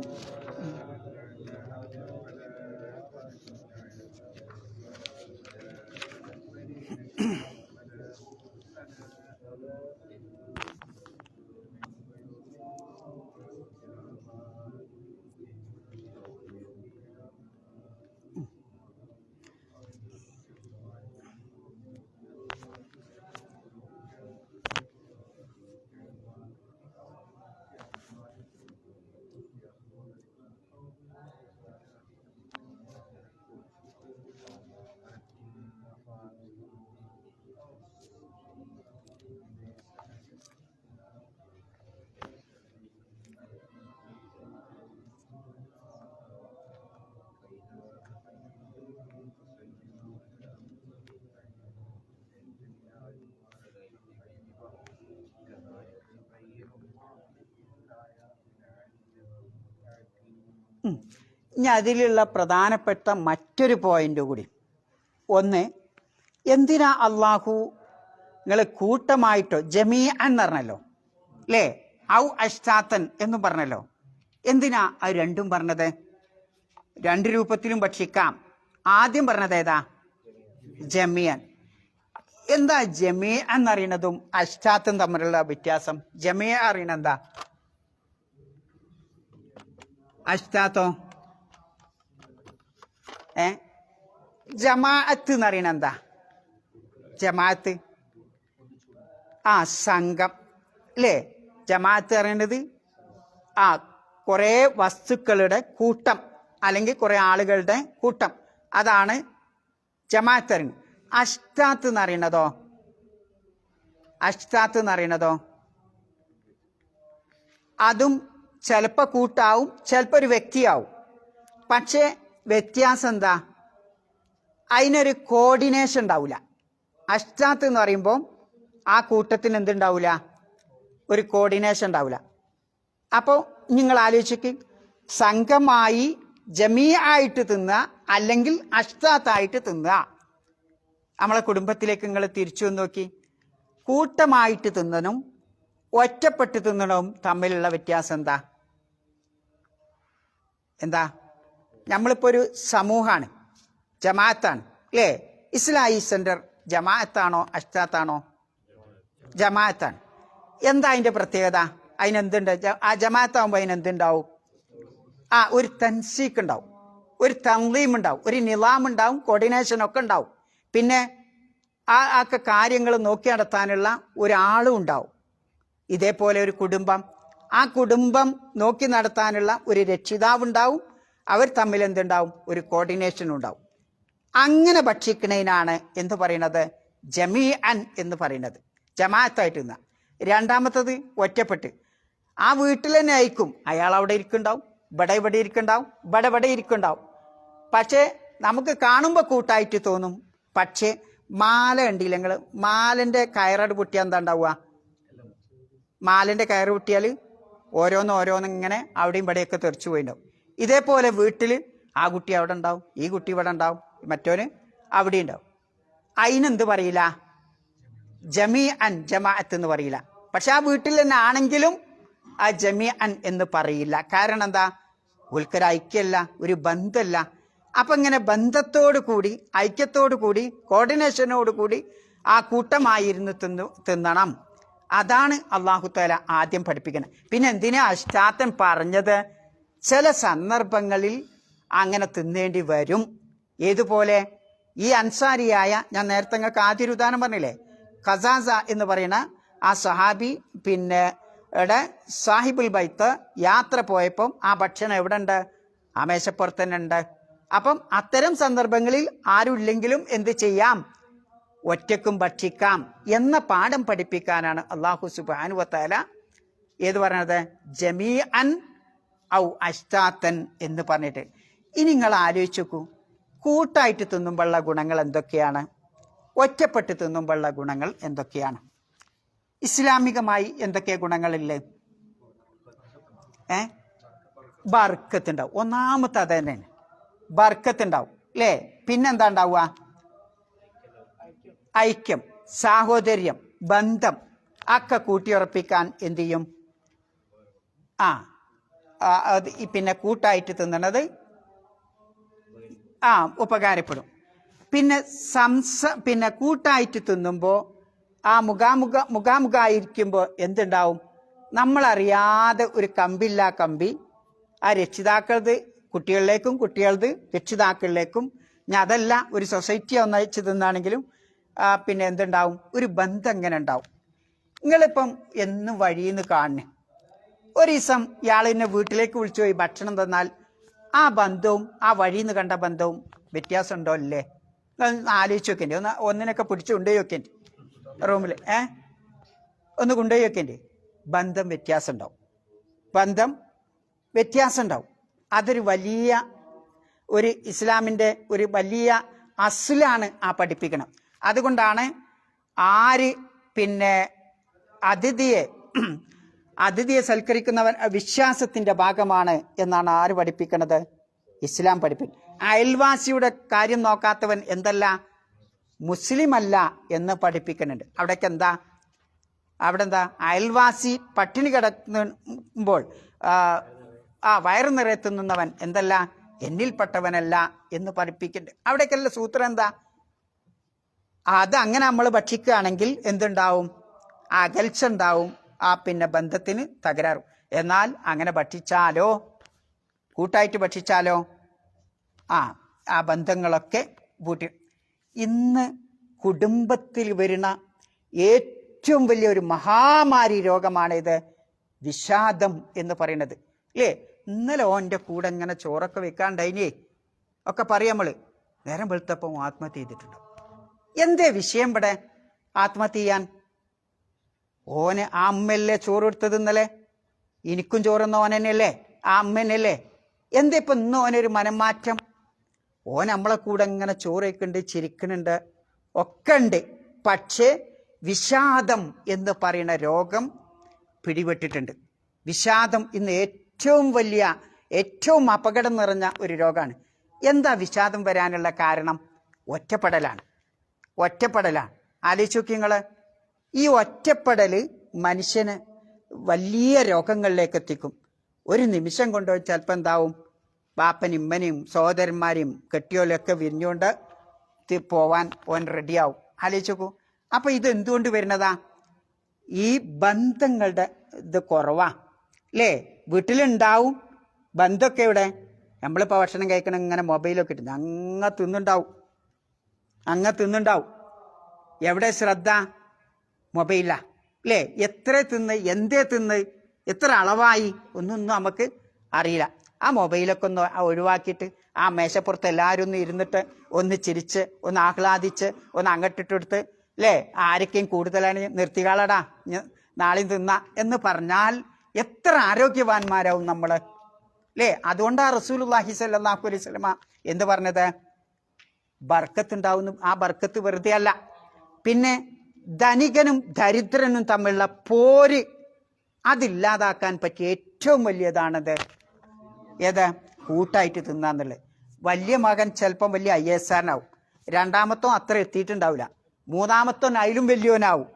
ഇനി അതിലുള്ള പ്രധാനപ്പെട്ട മറ്റൊരു പോയിന്റ് കൂടി. ഒന്ന്, എന്തിനാ അള്ളാഹു നിങ്ങൾ കൂട്ടമായിട്ടോ ജമീഅൻ എന്ന് പറഞ്ഞല്ലോ, അല്ലേ? ഔ അഷ്താത്തൻ എന്നും പറഞ്ഞല്ലോ. എന്തിനാ അത് രണ്ടും പറഞ്ഞത്? രണ്ട് രൂപത്തിലും ഭക്ഷിക്കാം. ആദ്യം പറഞ്ഞത് ഏതാ? ജമീഅൻ. എന്താ ജമീഅ എന്നറിയണതും അഷ്താത്തും തമ്മിലുള്ള വ്യത്യാസം? ജമീഅ അറിയണ എന്താ? അഷ്താത്തോ? ജമാഅത്ത് എന്നറിയണ എന്താ? ജമാഅത്ത് സംഘം, അല്ലേ? ജമാഅത്ത് അറിയണത് കുറേ വസ്തുക്കളുടെ കൂട്ടം അല്ലെങ്കിൽ കുറേ ആളുകളുടെ കൂട്ടം, അതാണ് ജമാഅത്ത് അറിയുന്നത്. അഷ്താത്ത് എന്നറിയണതോ? അഷ്താത്ത് എന്നറിയണതോ അതും ചിലപ്പോൾ കൂട്ടാവും, ചിലപ്പോൾ ഒരു വ്യക്തിയാവും. പക്ഷേ വ്യത്യാസം എന്താ? അതിനൊരു കോർഡിനേഷൻ ഉണ്ടാവില്ല. അഷ്താത്ത് എന്ന് പറയുമ്പോൾ ആ കൂട്ടത്തിന് എന്തുണ്ടാവില്ല? ഒരു കോർഡിനേഷൻ ഉണ്ടാവില്ല. അപ്പോൾ നിങ്ങൾ ആലോചിക്ക്, സംഘമായി ജമീആയിട്ട് തിന്നുക അല്ലെങ്കിൽ അഷ്താത്തായിട്ട് തിന്നുക. നമ്മളെ കുടുംബത്തിലേക്ക് നിങ്ങൾ തിരിച്ചു നോക്കി, കൂട്ടമായിട്ട് തിന്നതും ഒറ്റപ്പെട്ട് തിന്നണവും തമ്മിലുള്ള വ്യത്യാസം എന്താ? നമ്മളിപ്പോൾ ഒരു സമൂഹമാണ്, ജമാഅത്താണ്, അല്ലേ? ഇസ്ലാഹി സെന്റർ ജമാഅത്താണോ അഷ്താത്താണോ? ജമാഅത്താണ്. എന്താ അതിൻ്റെ പ്രത്യേകത? അതിനെന്തുണ്ട്? ആ ജമാഅത്താകുമ്പോൾ അതിനെന്തുണ്ടാവും? ഒരു തൻസീക്ക് ഉണ്ടാവും, ഒരു തൻലീം ഉണ്ടാവും, ഒരു നിലാം ഉണ്ടാവും, കോർഡിനേഷൻ ഒക്കെ ഉണ്ടാവും. പിന്നെ ഒക്കെ കാര്യങ്ങൾ നോക്കി നടത്താനുള്ള ഒരാളും ഉണ്ടാവും. ഇതേപോലെ ഒരു കുടുംബം, ആ കുടുംബം നോക്കി നടത്താനുള്ള ഒരു രക്ഷിതാവുണ്ടാവും. അവർ തമ്മിൽ എന്തുണ്ടാവും? ഒരു കോർഡിനേഷൻ ഉണ്ടാവും. അങ്ങനെ ഭക്ഷിക്കുന്നതിനാണ് എന്ത് പറയണത്? ജമീഅൻ എന്ന് പറയുന്നത്, ജമാഅത്തായിട്ട് നിന്ന. രണ്ടാമത്തത് ഒറ്റപ്പെട്ട് ആ വീട്ടിൽ തന്നെ അയക്കും. അയാൾ അവിടെ ഇരിക്കുന്നുണ്ടാവും, ഇവിടെ ഇരിക്കുന്നുണ്ടാവും, ഇവിടെ ഇരിക്കുന്നുണ്ടാവും. പക്ഷേ നമുക്ക് കാണുമ്പോൾ കൂട്ടായിട്ട് തോന്നും. പക്ഷേ മാല ഉണ്ടില്ല, നിങ്ങൾ മാലൻ്റെ കയറട് പൊട്ടിയാൽ എന്താ ഉണ്ടാവുക? മാലിൻ്റെ കയറ് കുട്ടിയാൽ ഓരോന്നിങ്ങനെ അവിടെയും ഇവിടെയൊക്കെ തെറിച്ചു പോയിണ്ടാവും. ഇതേപോലെ വീട്ടിൽ ആ കുട്ടി അവിടെ ഉണ്ടാവും, ഈ കുട്ടി ഇവിടെ ഉണ്ടാവും, മറ്റോന് അവിടെ ഉണ്ടാവും. അതിനെന്ത് പറയില്ല? ജമീ അൻ, ജമാഅത്ത് എന്ന് പറയില്ല. പക്ഷെ ആ വീട്ടിൽ തന്നെ ആണെങ്കിലും ആ ജമീ അൻ എന്ന് പറയില്ല. കാരണം എന്താ? ഓൽക്കൊരു ഐക്യമല്ല, ഒരു ബന്ധമല്ല. അപ്പൊ ഇങ്ങനെ ബന്ധത്തോടു കൂടി, ഐക്യത്തോടു കൂടി, കോർഡിനേഷനോട് കൂടി ആ കൂട്ടമായിരുന്നു തിന്നണം. അതാണ് അള്ളാഹു തആല ആദ്യം പഠിപ്പിക്കുന്നത്. പിന്നെ എന്തിനാ അഷ്ടാത്തൻ പറഞ്ഞത്? ചില സന്ദർഭങ്ങളിൽ അങ്ങനെ തിന്നേണ്ടി വരും. ഏതുപോലെ? ഈ അൻസാരിയായ, ഞാൻ നേരത്തെ നിങ്ങൾക്ക് ആദ്യ ഒരു ഉദാഹരണം പറഞ്ഞില്ലേ, ഖസാസ എന്ന് പറയുന്ന ആ സഹാബി പിന്നെ സാഹിബുൽ ബൈത്ത് യാത്ര പോയപ്പം ആ ഭക്ഷണം എവിടെ ഉണ്ട്? ആ മേശപ്പുറത്ത് തന്നെ ഉണ്ട്. അപ്പം അത്തരം സന്ദർഭങ്ങളിൽ ആരുമില്ലെങ്കിലും എന്ത് ചെയ്യാം? ഒറ്റക്കും ഭക്ഷിക്കാം എന്ന പാഠം പഠിപ്പിക്കാനാണ് അല്ലാഹു സുബ്ഹാനഹു വ തആല ഏത് പറഞ്ഞത്? ജമീഅൻ ഔ അഷ്താത്തൻ എന്ന് പറഞ്ഞിട്ട്. ഇനി നിങ്ങൾ ആലോചിച്ച് നോക്കൂ, കൂട്ടായിട്ട് തിന്നുമ്പോഴുള്ള ഗുണങ്ങൾ എന്തൊക്കെയാണ്? ഒറ്റപ്പെട്ട് തിന്നുമ്പോഴുള്ള ഗുണങ്ങൾ എന്തൊക്കെയാണ്? ഇസ്ലാമികമായി എന്തൊക്കെ ഗുണങ്ങളില്ലേ? ബർക്കത്തുണ്ടാവും. ഒന്നാമത്തെ അത് തന്നെയാണ്, ബർക്കത്തുണ്ടാവും അല്ലേ? പിന്നെന്താ ഉണ്ടാവുക? ഐക്യം, സാഹോദര്യം, ബന്ധം ഒക്കെ കൂട്ടിയുറപ്പിക്കാൻ എന്ത് ചെയ്യും? പിന്നെ കൂട്ടായിട്ട് തിന്നണത് ഉപകാരപ്പെടും. പിന്നെ കൂട്ടായിട്ട് തിന്നുമ്പോൾ ആ മുഖാമുഖായിരിക്കുമ്പോൾ എന്തുണ്ടാവും? നമ്മളറിയാതെ ഒരു കമ്പില്ലാ കമ്പി ആ രക്ഷിതാക്കളത് കുട്ടികളിലേക്കും, കുട്ടികളത് രക്ഷിതാക്കളിലേക്കും, ഞാൻ അതല്ല ഒരു സൊസൈറ്റി ഒന്നയച്ച് തിന്നാണെങ്കിലും പിന്നെ എന്തുണ്ടാവും? ഒരു ബന്ധം എങ്ങനെ ഉണ്ടാവും? നിങ്ങളിപ്പം എന്നും വഴിയിൽ നിന്ന് കാണണേ, ഒരു ദിവസം ഇയാൾ എന്നെ വീട്ടിലേക്ക് വിളിച്ചു പോയി ഭക്ഷണം തന്നാൽ ആ ബന്ധവും ആ വഴിയിൽ നിന്ന് കണ്ട ബന്ധവും വ്യത്യാസം ഉണ്ടോ അല്ലേ? ആലോചിച്ച് വെക്കേണ്ടി, ഒന്നിനൊക്കെ പിടിച്ച് കൊണ്ടുപോയി വെക്കേണ്ടി, റൂമിൽ ഒന്ന് കൊണ്ടുപോയി വെക്കേണ്ടി. ബന്ധം വ്യത്യാസം ഉണ്ടാവും, ബന്ധം വ്യത്യാസം ഉണ്ടാവും. അതൊരു വലിയ ഒരു ഇസ്ലാമിൻ്റെ ഒരു വലിയ അസ്ലാണ് ആ പഠിപ്പിക്കണം. അതുകൊണ്ടാണ് ആര് പിന്നെ അതിഥിയെ സൽക്കരിക്കുന്നവൻ വിശ്വാസത്തിൻ്റെ ഭാഗമാണ് എന്നാണ് ആര് പഠിപ്പിക്കുന്നത്? ഇസ്ലാം പഠിപ്പിക്കും. അയൽവാസിയുടെ കാര്യം നോക്കാത്തവൻ എന്തല്ല? മുസ്ലിം അല്ല എന്ന് പഠിപ്പിക്കുന്നുണ്ട്. അവിടേക്ക് എന്താ? അവിടെ എന്താ? അയൽവാസി പട്ടിണി കിടക്കുമ്പോൾ വയറു നിറയെത്തുന്നവൻ എന്തല്ല? എന്നിൽപ്പെട്ടവനല്ല എന്ന് പഠിപ്പിക്കുന്നുണ്ട്. അവിടേക്കല്ല സൂത്രം എന്താ? അത് അങ്ങനെ നമ്മൾ ഭക്ഷിക്കുകയാണെങ്കിൽ എന്തുണ്ടാവും? അകൽച്ച ഉണ്ടാവും, പിന്നെ ബന്ധത്തിന് തകരാറും. എന്നാൽ അങ്ങനെ ഭക്ഷിച്ചാലോ, കൂട്ടായിട്ട് ഭക്ഷിച്ചാലോ ആ ബന്ധങ്ങളൊക്കെ കൂട്ടി. ഇന്ന് കുടുംബത്തിൽ വരുന്ന ഏറ്റവും വലിയൊരു മഹാമാരി രോഗമാണിത്, വിഷാദം എന്ന് പറയുന്നത് അല്ലേ? ഇന്നലെ ഓൻ്റെ കൂടെ ഇങ്ങനെ ചോറൊക്കെ വെക്കാണ്ടായിനേ ഒക്കെ പറയാം നമ്മൾ. നേരം വെളുത്തപ്പം ആത്മഹത്യ ചെയ്തിട്ടുണ്ടോ? എന്തേ വിഷയം ഇവിടെ ആത്മഹത്യ ചെയ്യാൻ? ഓന് ആ അമ്മയല്ലേ ചോറ് എടുത്തത് ഇന്നലെ? എനിക്കും ചോറുന്ന ഓൻ തന്നെയല്ലേ? ആ അമ്മ തന്നെയല്ലേ? എന്താ ഇപ്പം ഇന്ന് ഓനൊരു മനംമാറ്റം? ഓൻ നമ്മളെ കൂടെ ഇങ്ങനെ ചോറ് വയ്ക്കുന്നുണ്ട്, ചിരിക്കുന്നുണ്ട്, ഒക്കെ ഉണ്ട്. പക്ഷേ വിഷാദം എന്ന് പറയുന്ന രോഗം പിടിപെട്ടിട്ടുണ്ട്. വിഷാദം ഇന്ന് ഏറ്റവും വലിയ, ഏറ്റവും അപകടം നിറഞ്ഞ ഒരു രോഗമാണ്. എന്താ വിഷാദം വരാനുള്ള കാരണം? ഒറ്റപ്പെടലാണ്. ആലോചിച്ച് നോക്കി നിങ്ങൾ. ഈ ഒറ്റപ്പെടൽ മനുഷ്യന് വലിയ രോഗങ്ങളിലേക്ക് എത്തിക്കും. ഒരു നിമിഷം കൊണ്ട് ചിലപ്പോൾ എന്താവും? ബാപ്പനും ഇമ്മനെയും സഹോദരന്മാരെയും കെട്ടിയോലൊക്കെ വിരിഞ്ഞുകൊണ്ട് പോവാൻ ഓൻ റെഡിയാവും. ആലോചിച്ച് നോക്കൂ. അപ്പം ഇത് എന്തുകൊണ്ട് വരുന്നതാ? ഈ ബന്ധങ്ങളുടെ ഇത് കുറവാ അല്ലേ? വീട്ടിലുണ്ടാവും ബന്ധമൊക്കെ. ഇവിടെ നമ്മളിപ്പോൾ ഭക്ഷണം കഴിക്കണം, ഇങ്ങനെ മൊബൈലൊക്കെ ഇട്ട് അങ്ങ് തിന്നുണ്ടാവും. എവിടെ ശ്രദ്ധ? മൊബൈലാ അല്ലേ? എത്ര തിന്ന്, എന്തേ തിന്ന്, എത്ര അളവായി ഒന്നും നമുക്ക് അറിയില്ല. ആ മൊബൈലൊക്കെ ഒന്ന് ഒഴിവാക്കിയിട്ട് ആ മേശപ്പുറത്ത് എല്ലാവരും ഒന്ന് ഇരുന്നിട്ട് ഒന്ന് ചിരിച്ച്, ഒന്ന് ആഹ്ലാദിച്ച്, ഒന്ന് അങ്ങോട്ടിട്ടെടുത്ത് അല്ലേ, ആരൊക്കെയും കൂടുതലാണ് നിർത്തികാളടാ നാളെയും തിന്ന എന്ന് പറഞ്ഞാൽ എത്ര ആരോഗ്യവാന്മാരാവും നമ്മൾ അല്ലേ? അതുകൊണ്ടാണ് റസൂലുള്ളാഹി സ്വല്ലല്ലാഹു അലൈഹി വസല്ലമ എന്ത് പറഞ്ഞത്? ബർക്കത്തുണ്ടാവുന്നു. ആ ബർക്കത്ത് വെറുതെ അല്ല. പിന്നെ ധനികനും ദരിദ്രനും തമ്മിലുള്ള പോര് അതില്ലാതാക്കാൻ പറ്റിയ ഏറ്റവും വലിയതാണത് ഏത്? കൂട്ടായിട്ട് തിന്നാന്നുള്ളത്. വലിയ മകൻ ചിലപ്പം വലിയ IAS ആവും, രണ്ടാമത്തോ അത്ര എത്തിയിട്ടുണ്ടാവില്ല, മൂന്നാമത്തോ അതിലും വലിയവനാവും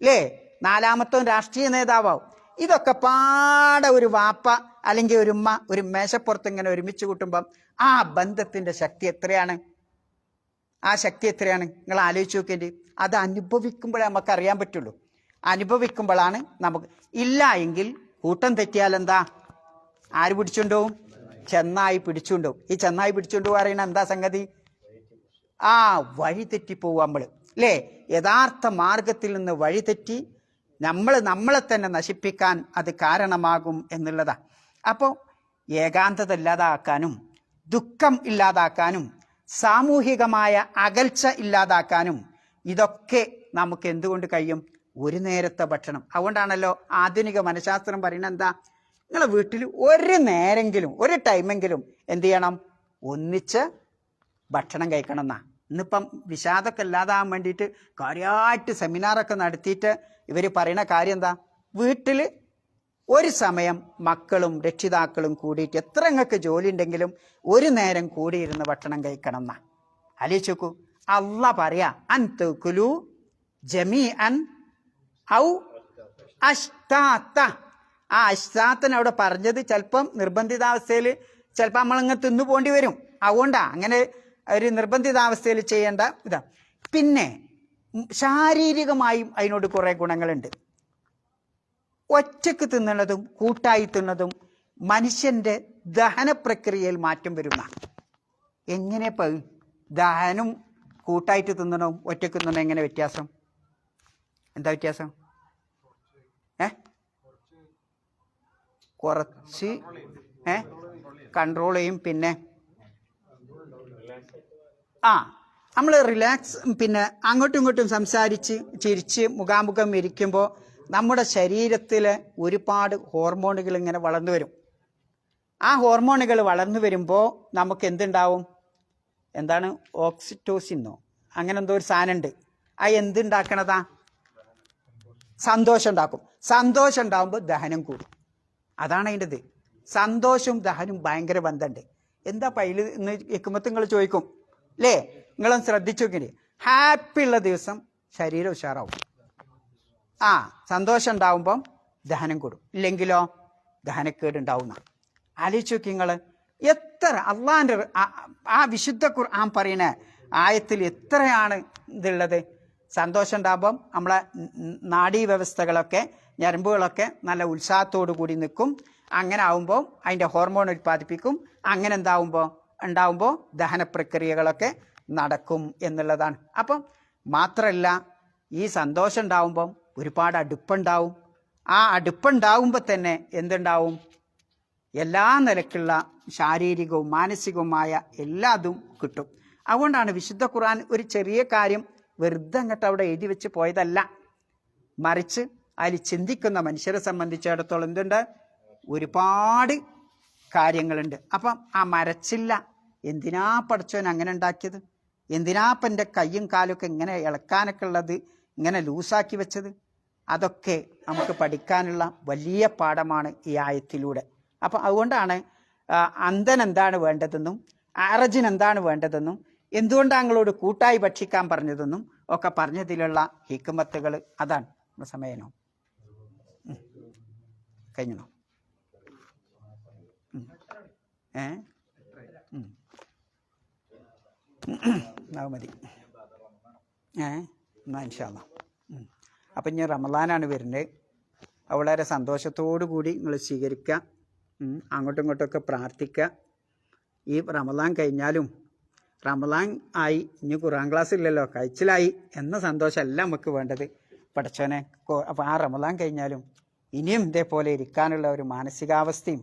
അല്ലേ, നാലാമത്തോ രാഷ്ട്രീയ നേതാവാവും. ഇതൊക്കെ പാടെ ഒരു വാപ്പ അല്ലെങ്കിൽ ഒരു ഉമ്മ ഒരു മേശപ്പുറത്ത് ഇങ്ങനെ ഒരുമിച്ച് കൂട്ടുമ്പം ആ ബന്ധത്തിന്റെ ശക്തി എത്രയാണ്? ആ ശക്തി എത്രയാണ്? നിങ്ങൾ ആലോചിച്ച് നോക്കേണ്ടി. അത് അനുഭവിക്കുമ്പോഴേ നമുക്ക് അറിയാൻ പറ്റുള്ളൂ. അനുഭവിക്കുമ്പോഴാണ് നമുക്ക്. ഇല്ല എങ്കിൽ കൂട്ടം തെറ്റിയാൽ എന്താ? ആര് പിടിച്ചുകൊണ്ടുപോകും? ചെന്നായി പിടിച്ചുകൊണ്ടുപോകും. ഈ ചെന്നായി പിടിച്ചുകൊണ്ടുപോകുക പറയുന്നത് എന്താ സംഗതി? ആ വഴി തെറ്റിപ്പോവും നമ്മൾ അല്ലേ? യഥാർത്ഥ മാർഗത്തിൽ നിന്ന് വഴി തെറ്റി നമ്മളെ തന്നെ നശിപ്പിക്കാൻ അത് കാരണമാകും എന്നുള്ളതാ. അപ്പോൾ ഏകാന്തത ഇല്ലാതാക്കാനും ദുഃഖം ഇല്ലാതാക്കാനും സാമൂഹികമായ അകൽച്ച ഇല്ലാതാക്കാനും ഇതൊക്കെ നമുക്ക് എന്തുകൊണ്ട് കഴിയും? ഒരു നേരത്തെ ഭക്ഷണം. അതുകൊണ്ടാണല്ലോ ആധുനിക മനഃശാസ്ത്രം പറയുന്നത് എന്താ? നിങ്ങളെ വീട്ടിൽ ഒരു നേരെങ്കിലും ഒരു ടൈമെങ്കിലും എന്ത് ചെയ്യണം? ഒന്നിച്ച് ഭക്ഷണം കഴിക്കണം എന്നാ. ഇന്നിപ്പം വിഷാദമൊക്കെ ഇല്ലാതാകാൻ വേണ്ടിയിട്ട് കാര്യമായിട്ട് സെമിനാറൊക്കെ നടത്തിയിട്ട് ഇവർ പറയുന്ന കാര്യം എന്താ? വീട്ടിൽ ഒരു സമയം മക്കളും രക്ഷിതാക്കളും കൂടിയിട്ട് എത്ര നിങ്ങൾക്ക് ജോലി ഉണ്ടെങ്കിലും ഒരു നേരം കൂടിയിരുന്ന് ഭക്ഷണം കഴിക്കണം എന്നാ. ആലോചിച്ച് നോക്കൂ. അള്ളാ പറയാ അൻതുകുലു ജമീഅൻ ഔ അഷ്താത്ത. ആ അഷ്താത്തൻ അവിടെ പറഞ്ഞത് ചിലപ്പം നിർബന്ധിതാവസ്ഥയിൽ ചിലപ്പോൾ നമ്മളിങ്ങനെ തിന്നു പോണ്ടി വരും. അതുകൊണ്ടാ അങ്ങനെ ഒരു നിർബന്ധിതാവസ്ഥയിൽ ചെയ്യേണ്ട ഇതാ. പിന്നെ ശാരീരികമായും അതിനോട് കുറേ ഗുണങ്ങളുണ്ട്. ഒറ്റക്ക് തിന്നുന്നതും കൂട്ടായി തിന്നതും മനുഷ്യന്റെ ദഹന പ്രക്രിയയിൽ മാറ്റം വരുന്ന. എങ്ങനെ ദഹനം കൂട്ടായിട്ട് തിന്നണവും ഒറ്റക്ക് തിന്നണം എങ്ങനെ വ്യത്യാസം? എന്താ വ്യത്യാസം? കുറച്ച് കൺട്രോൾ ചെയ്യും. പിന്നെ നമ്മൾ റിലാക്സ്, പിന്നെ അങ്ങോട്ടും ഇങ്ങോട്ടും സംസാരിച്ച് ചിരിച്ച് മുഖാമുഖം ഇരിക്കുമ്പോൾ നമ്മുടെ ശരീരത്തിൽ ഒരുപാട് ഹോർമോണുകൾ ഇങ്ങനെ വളർന്നു വരും. ആ ഹോർമോണുകൾ വളർന്നു വരുമ്പോൾ നമുക്ക് എന്തുണ്ടാവും? എന്താണ്? ഓക്സിറ്റോസിനോ അങ്ങനെ എന്തോ ഒരു സാധനമുണ്ട്. ആ എന്തുണ്ടാക്കണതാ? സന്തോഷം ഉണ്ടാക്കും. സന്തോഷം ഉണ്ടാകുമ്പോൾ ദഹനം കൂടും. അതാണ് അതിൻ്റെത്. സന്തോഷവും ദഹനവും ഭയങ്കര ബന്ധമുണ്ട്. എന്താ പൈൽ ഇന്ന് കേൾക്കുമ്പോൾ നിങ്ങൾ ചോദിക്കും അല്ലേ? നിങ്ങളൊന്ന് ശ്രദ്ധിച്ചു നോക്കില്ലേ? ഹാപ്പി ഉള്ള ദിവസം ശരീരം ഉഷാറാവും. സന്തോഷം ഉണ്ടാവുമ്പം ദഹനം കൂടും, ഇല്ലെങ്കിലോ ദഹനക്കേട് ഉണ്ടാവുന്ന. ആലോചിച്ച് നോക്കി നിങ്ങൾ. എത്ര അള്ളാൻ്റെ ആ വിശുദ്ധ ഖുർആൻ പറയുന്ന ആയത്തിൽ എത്രയാണ് ഇതുള്ളത്? സന്തോഷം ഉണ്ടാകുമ്പം നമ്മളെ നാഡീവ്യവസ്ഥകളൊക്കെ ഞരമ്പുകളൊക്കെ നല്ല ഉത്സാഹത്തോടു കൂടി നിൽക്കും. അങ്ങനെ ആവുമ്പോൾ അതിൻ്റെ ഹോർമോൺ ഉൽപ്പാദിപ്പിക്കും. അങ്ങനെ ഉണ്ടാവുമ്പോൾ ദഹന പ്രക്രിയകളൊക്കെ നടക്കും എന്നുള്ളതാണ്. അപ്പം മാത്രമല്ല, ഈ സന്തോഷം ഉണ്ടാവുമ്പം ഒരുപാട് അടുപ്പുണ്ടാവും. ആ അടുപ്പുണ്ടാവുമ്പോൾ തന്നെ എന്തുണ്ടാവും? എല്ലാ നിലക്കുള്ള ശാരീരികവും മാനസികവുമായ എല്ലാതും കിട്ടും. അതുകൊണ്ടാണ് വിശുദ്ധ ഖുർആൻ ഒരു ചെറിയ കാര്യം വെറുതെ അങ്ങോട്ട് അവിടെ എഴുതി വെച്ച് പോയതല്ല. മറിച്ച് അതിൽ ചിന്തിക്കുന്ന മനുഷ്യരെ സംബന്ധിച്ചിടത്തോളം എന്തുണ്ട്? ഒരുപാട് കാര്യങ്ങളുണ്ട്. അപ്പം ആ മരച്ചില്ല എന്തിനാ പടച്ചോൻ അങ്ങനെ ഉണ്ടാക്കിയത്? എന്തിനാ ഇപ്പം എൻ്റെ കയ്യും കാലൊക്കെ ഇങ്ങനെ ഇളക്കാനൊക്കെ ഉള്ളത് ഇങ്ങനെ ലൂസാക്കി വെച്ചത്? അതൊക്കെ നമുക്ക് പഠിക്കാനുള്ള വലിയ പാഠമാണ് ഈ ആയത്തിലൂടെ. അപ്പം അതുകൊണ്ടാണ് അന്ധൻ എന്താണ് വേണ്ടതെന്നും അറജിന് എന്താണ് വേണ്ടതെന്നും എന്തുകൊണ്ടാണ് ഞങ്ങളോട് കൂട്ടായി ഭക്ഷിക്കാൻ പറഞ്ഞതെന്നും ഒക്കെ പറഞ്ഞതിലുള്ള ഹിക്മത്തുകൾ അതാണ്. സമയനോ കഴിഞ്ഞോ? മതി. എന്നാ ഇൻഷാ അല്ലാ. അപ്പം ഇനി റമളാനാണ് വരുന്നത്. വളരെ സന്തോഷത്തോടു കൂടി നിങ്ങൾ സ്വീകരിക്കുക. അങ്ങോട്ടും ഇങ്ങോട്ടൊക്കെ പ്രാർത്ഥിക്കുക. ഈ റമളാൻ കഴിഞ്ഞാലും റമളാൻ ആയി, ഇനി ഖുർആൻ ക്ലാസ് ഇല്ലല്ലോ, കഴിച്ചിലായി എന്ന സന്തോഷമല്ല നമുക്ക് വേണ്ടത്. പടച്ചോനെ, അപ്പോൾ ആ റമളാൻ കഴിഞ്ഞാലും ഇനിയും ഇതേപോലെ ഇരിക്കാനുള്ള ഒരു മാനസികാവസ്ഥയും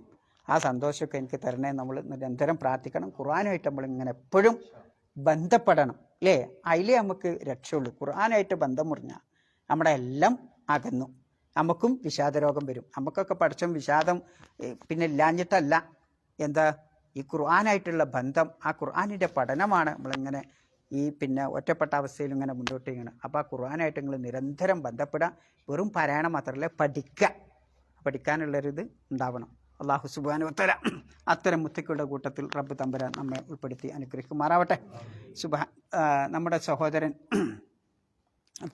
ആ സന്തോഷമൊക്കെ എനിക്ക് തരണേ. നമ്മൾ നിരന്തരം പ്രാർത്ഥിക്കണം. ഖുർആനുമായിട്ട് നമ്മളിങ്ങനെ എപ്പോഴും ബന്ധപ്പെടണം അല്ലേ? അതിലേ നമുക്ക് രക്ഷയുള്ളൂ. ഖുർആനായിട്ട് ബന്ധം മുറിഞ്ഞാൽ നമ്മുടെ എല്ലാം അകന്നു. നമുക്കും വിഷാദരോഗം വരും. നമുക്കൊക്കെ പഠിച്ചും വിഷാദം പിന്നെ ഇല്ലാഞ്ഞിട്ടല്ല. എന്താ? ഈ ഖുർആനായിട്ടുള്ള ബന്ധം, ആ ഖുർആനിൻ്റെ പഠനമാണ് നമ്മളിങ്ങനെ ഈ പിന്നെ ഒറ്റപ്പെട്ട അവസ്ഥയിൽ ഇങ്ങനെ മുന്നോട്ട് ചെയ്യണം. അപ്പോൾ ആ ഖുർആനായിട്ട് നിങ്ങൾ നിരന്തരം ബന്ധപ്പെടുക. വെറും പാരായണം മാത്രമല്ല, പഠിക്കുക. പഠിക്കാനുള്ളൊരിത് ഉണ്ടാവണം. അള്ളാഹു സുബ്ഹാനഹു വ തആല അത്തരം മുത്തക്കിയുടെ കൂട്ടത്തിൽ റബ്ബ് തമ്പുരാൻ നമ്മെ ഉൾപ്പെടുത്തി അനുഗ്രഹിക്കുമാറാവട്ടെ. നമ്മുടെ സഹോദരൻ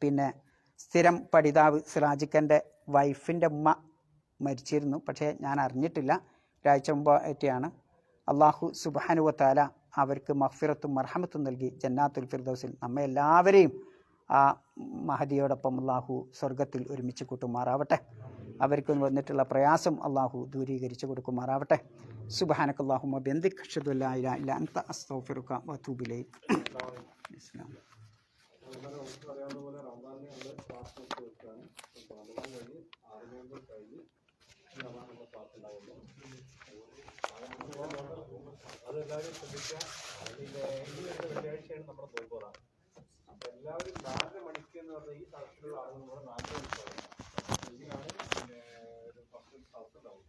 പിന്നെ സ്ഥിരം പഠിതാവ് സിറാജിക്കൻ്റെ വൈഫിൻ്റെ ഉമ്മ മരിച്ചിരുന്നു. പക്ഷേ ഞാൻ അറിഞ്ഞിട്ടില്ല. ഒരാഴ്ച മുമ്പായിട്ടാണ്. അള്ളാഹു സുബ്ഹാനഹു വ തആല അവർക്ക് മഗ്ഫിറത്തും മർഹമത്തും നൽകി ജന്നാത്തുൽ ഫിർദൗസിൽ നമ്മെ എല്ലാവരെയും ആ മഹദിയോടൊപ്പം അള്ളാഹു സ്വർഗത്തിൽ ഒരുമിച്ച് കൂട്ടുമാറാവട്ടെ. അവർക്ക് വന്നിട്ടുള്ള പ്രയാസം അള്ളാഹു ദൂരീകരിച്ച് കൊടുക്കുമാറാവട്ടെ. സുബ്ഹാനകല്ലാഹുമ്മ ബിഹംദിക അശ്ഹദു അല്ലാ ഇലാഹ ഇല്ല അൻത അസ്തഗ്ഫിറുക വഅതൂബു ഇലൈക്. ഇസ്ലാം അതെല്ലാവരും ശ്രദ്ധിക്കുക. വെള്ളിയാഴ്ചയാണ് നമ്മുടെ നോമ്പുറ. അപ്പം എല്ലാവരും 4 മണിക്ക് എന്ന് പറഞ്ഞാൽ ഈ സ്ഥലത്തിലുള്ള ആളുകൾ 4 മണിക്കാണ്. ഇതിനാണ് ഒരു ഫസ്റ്റ് സ്ഥലത്തുണ്ടാവും.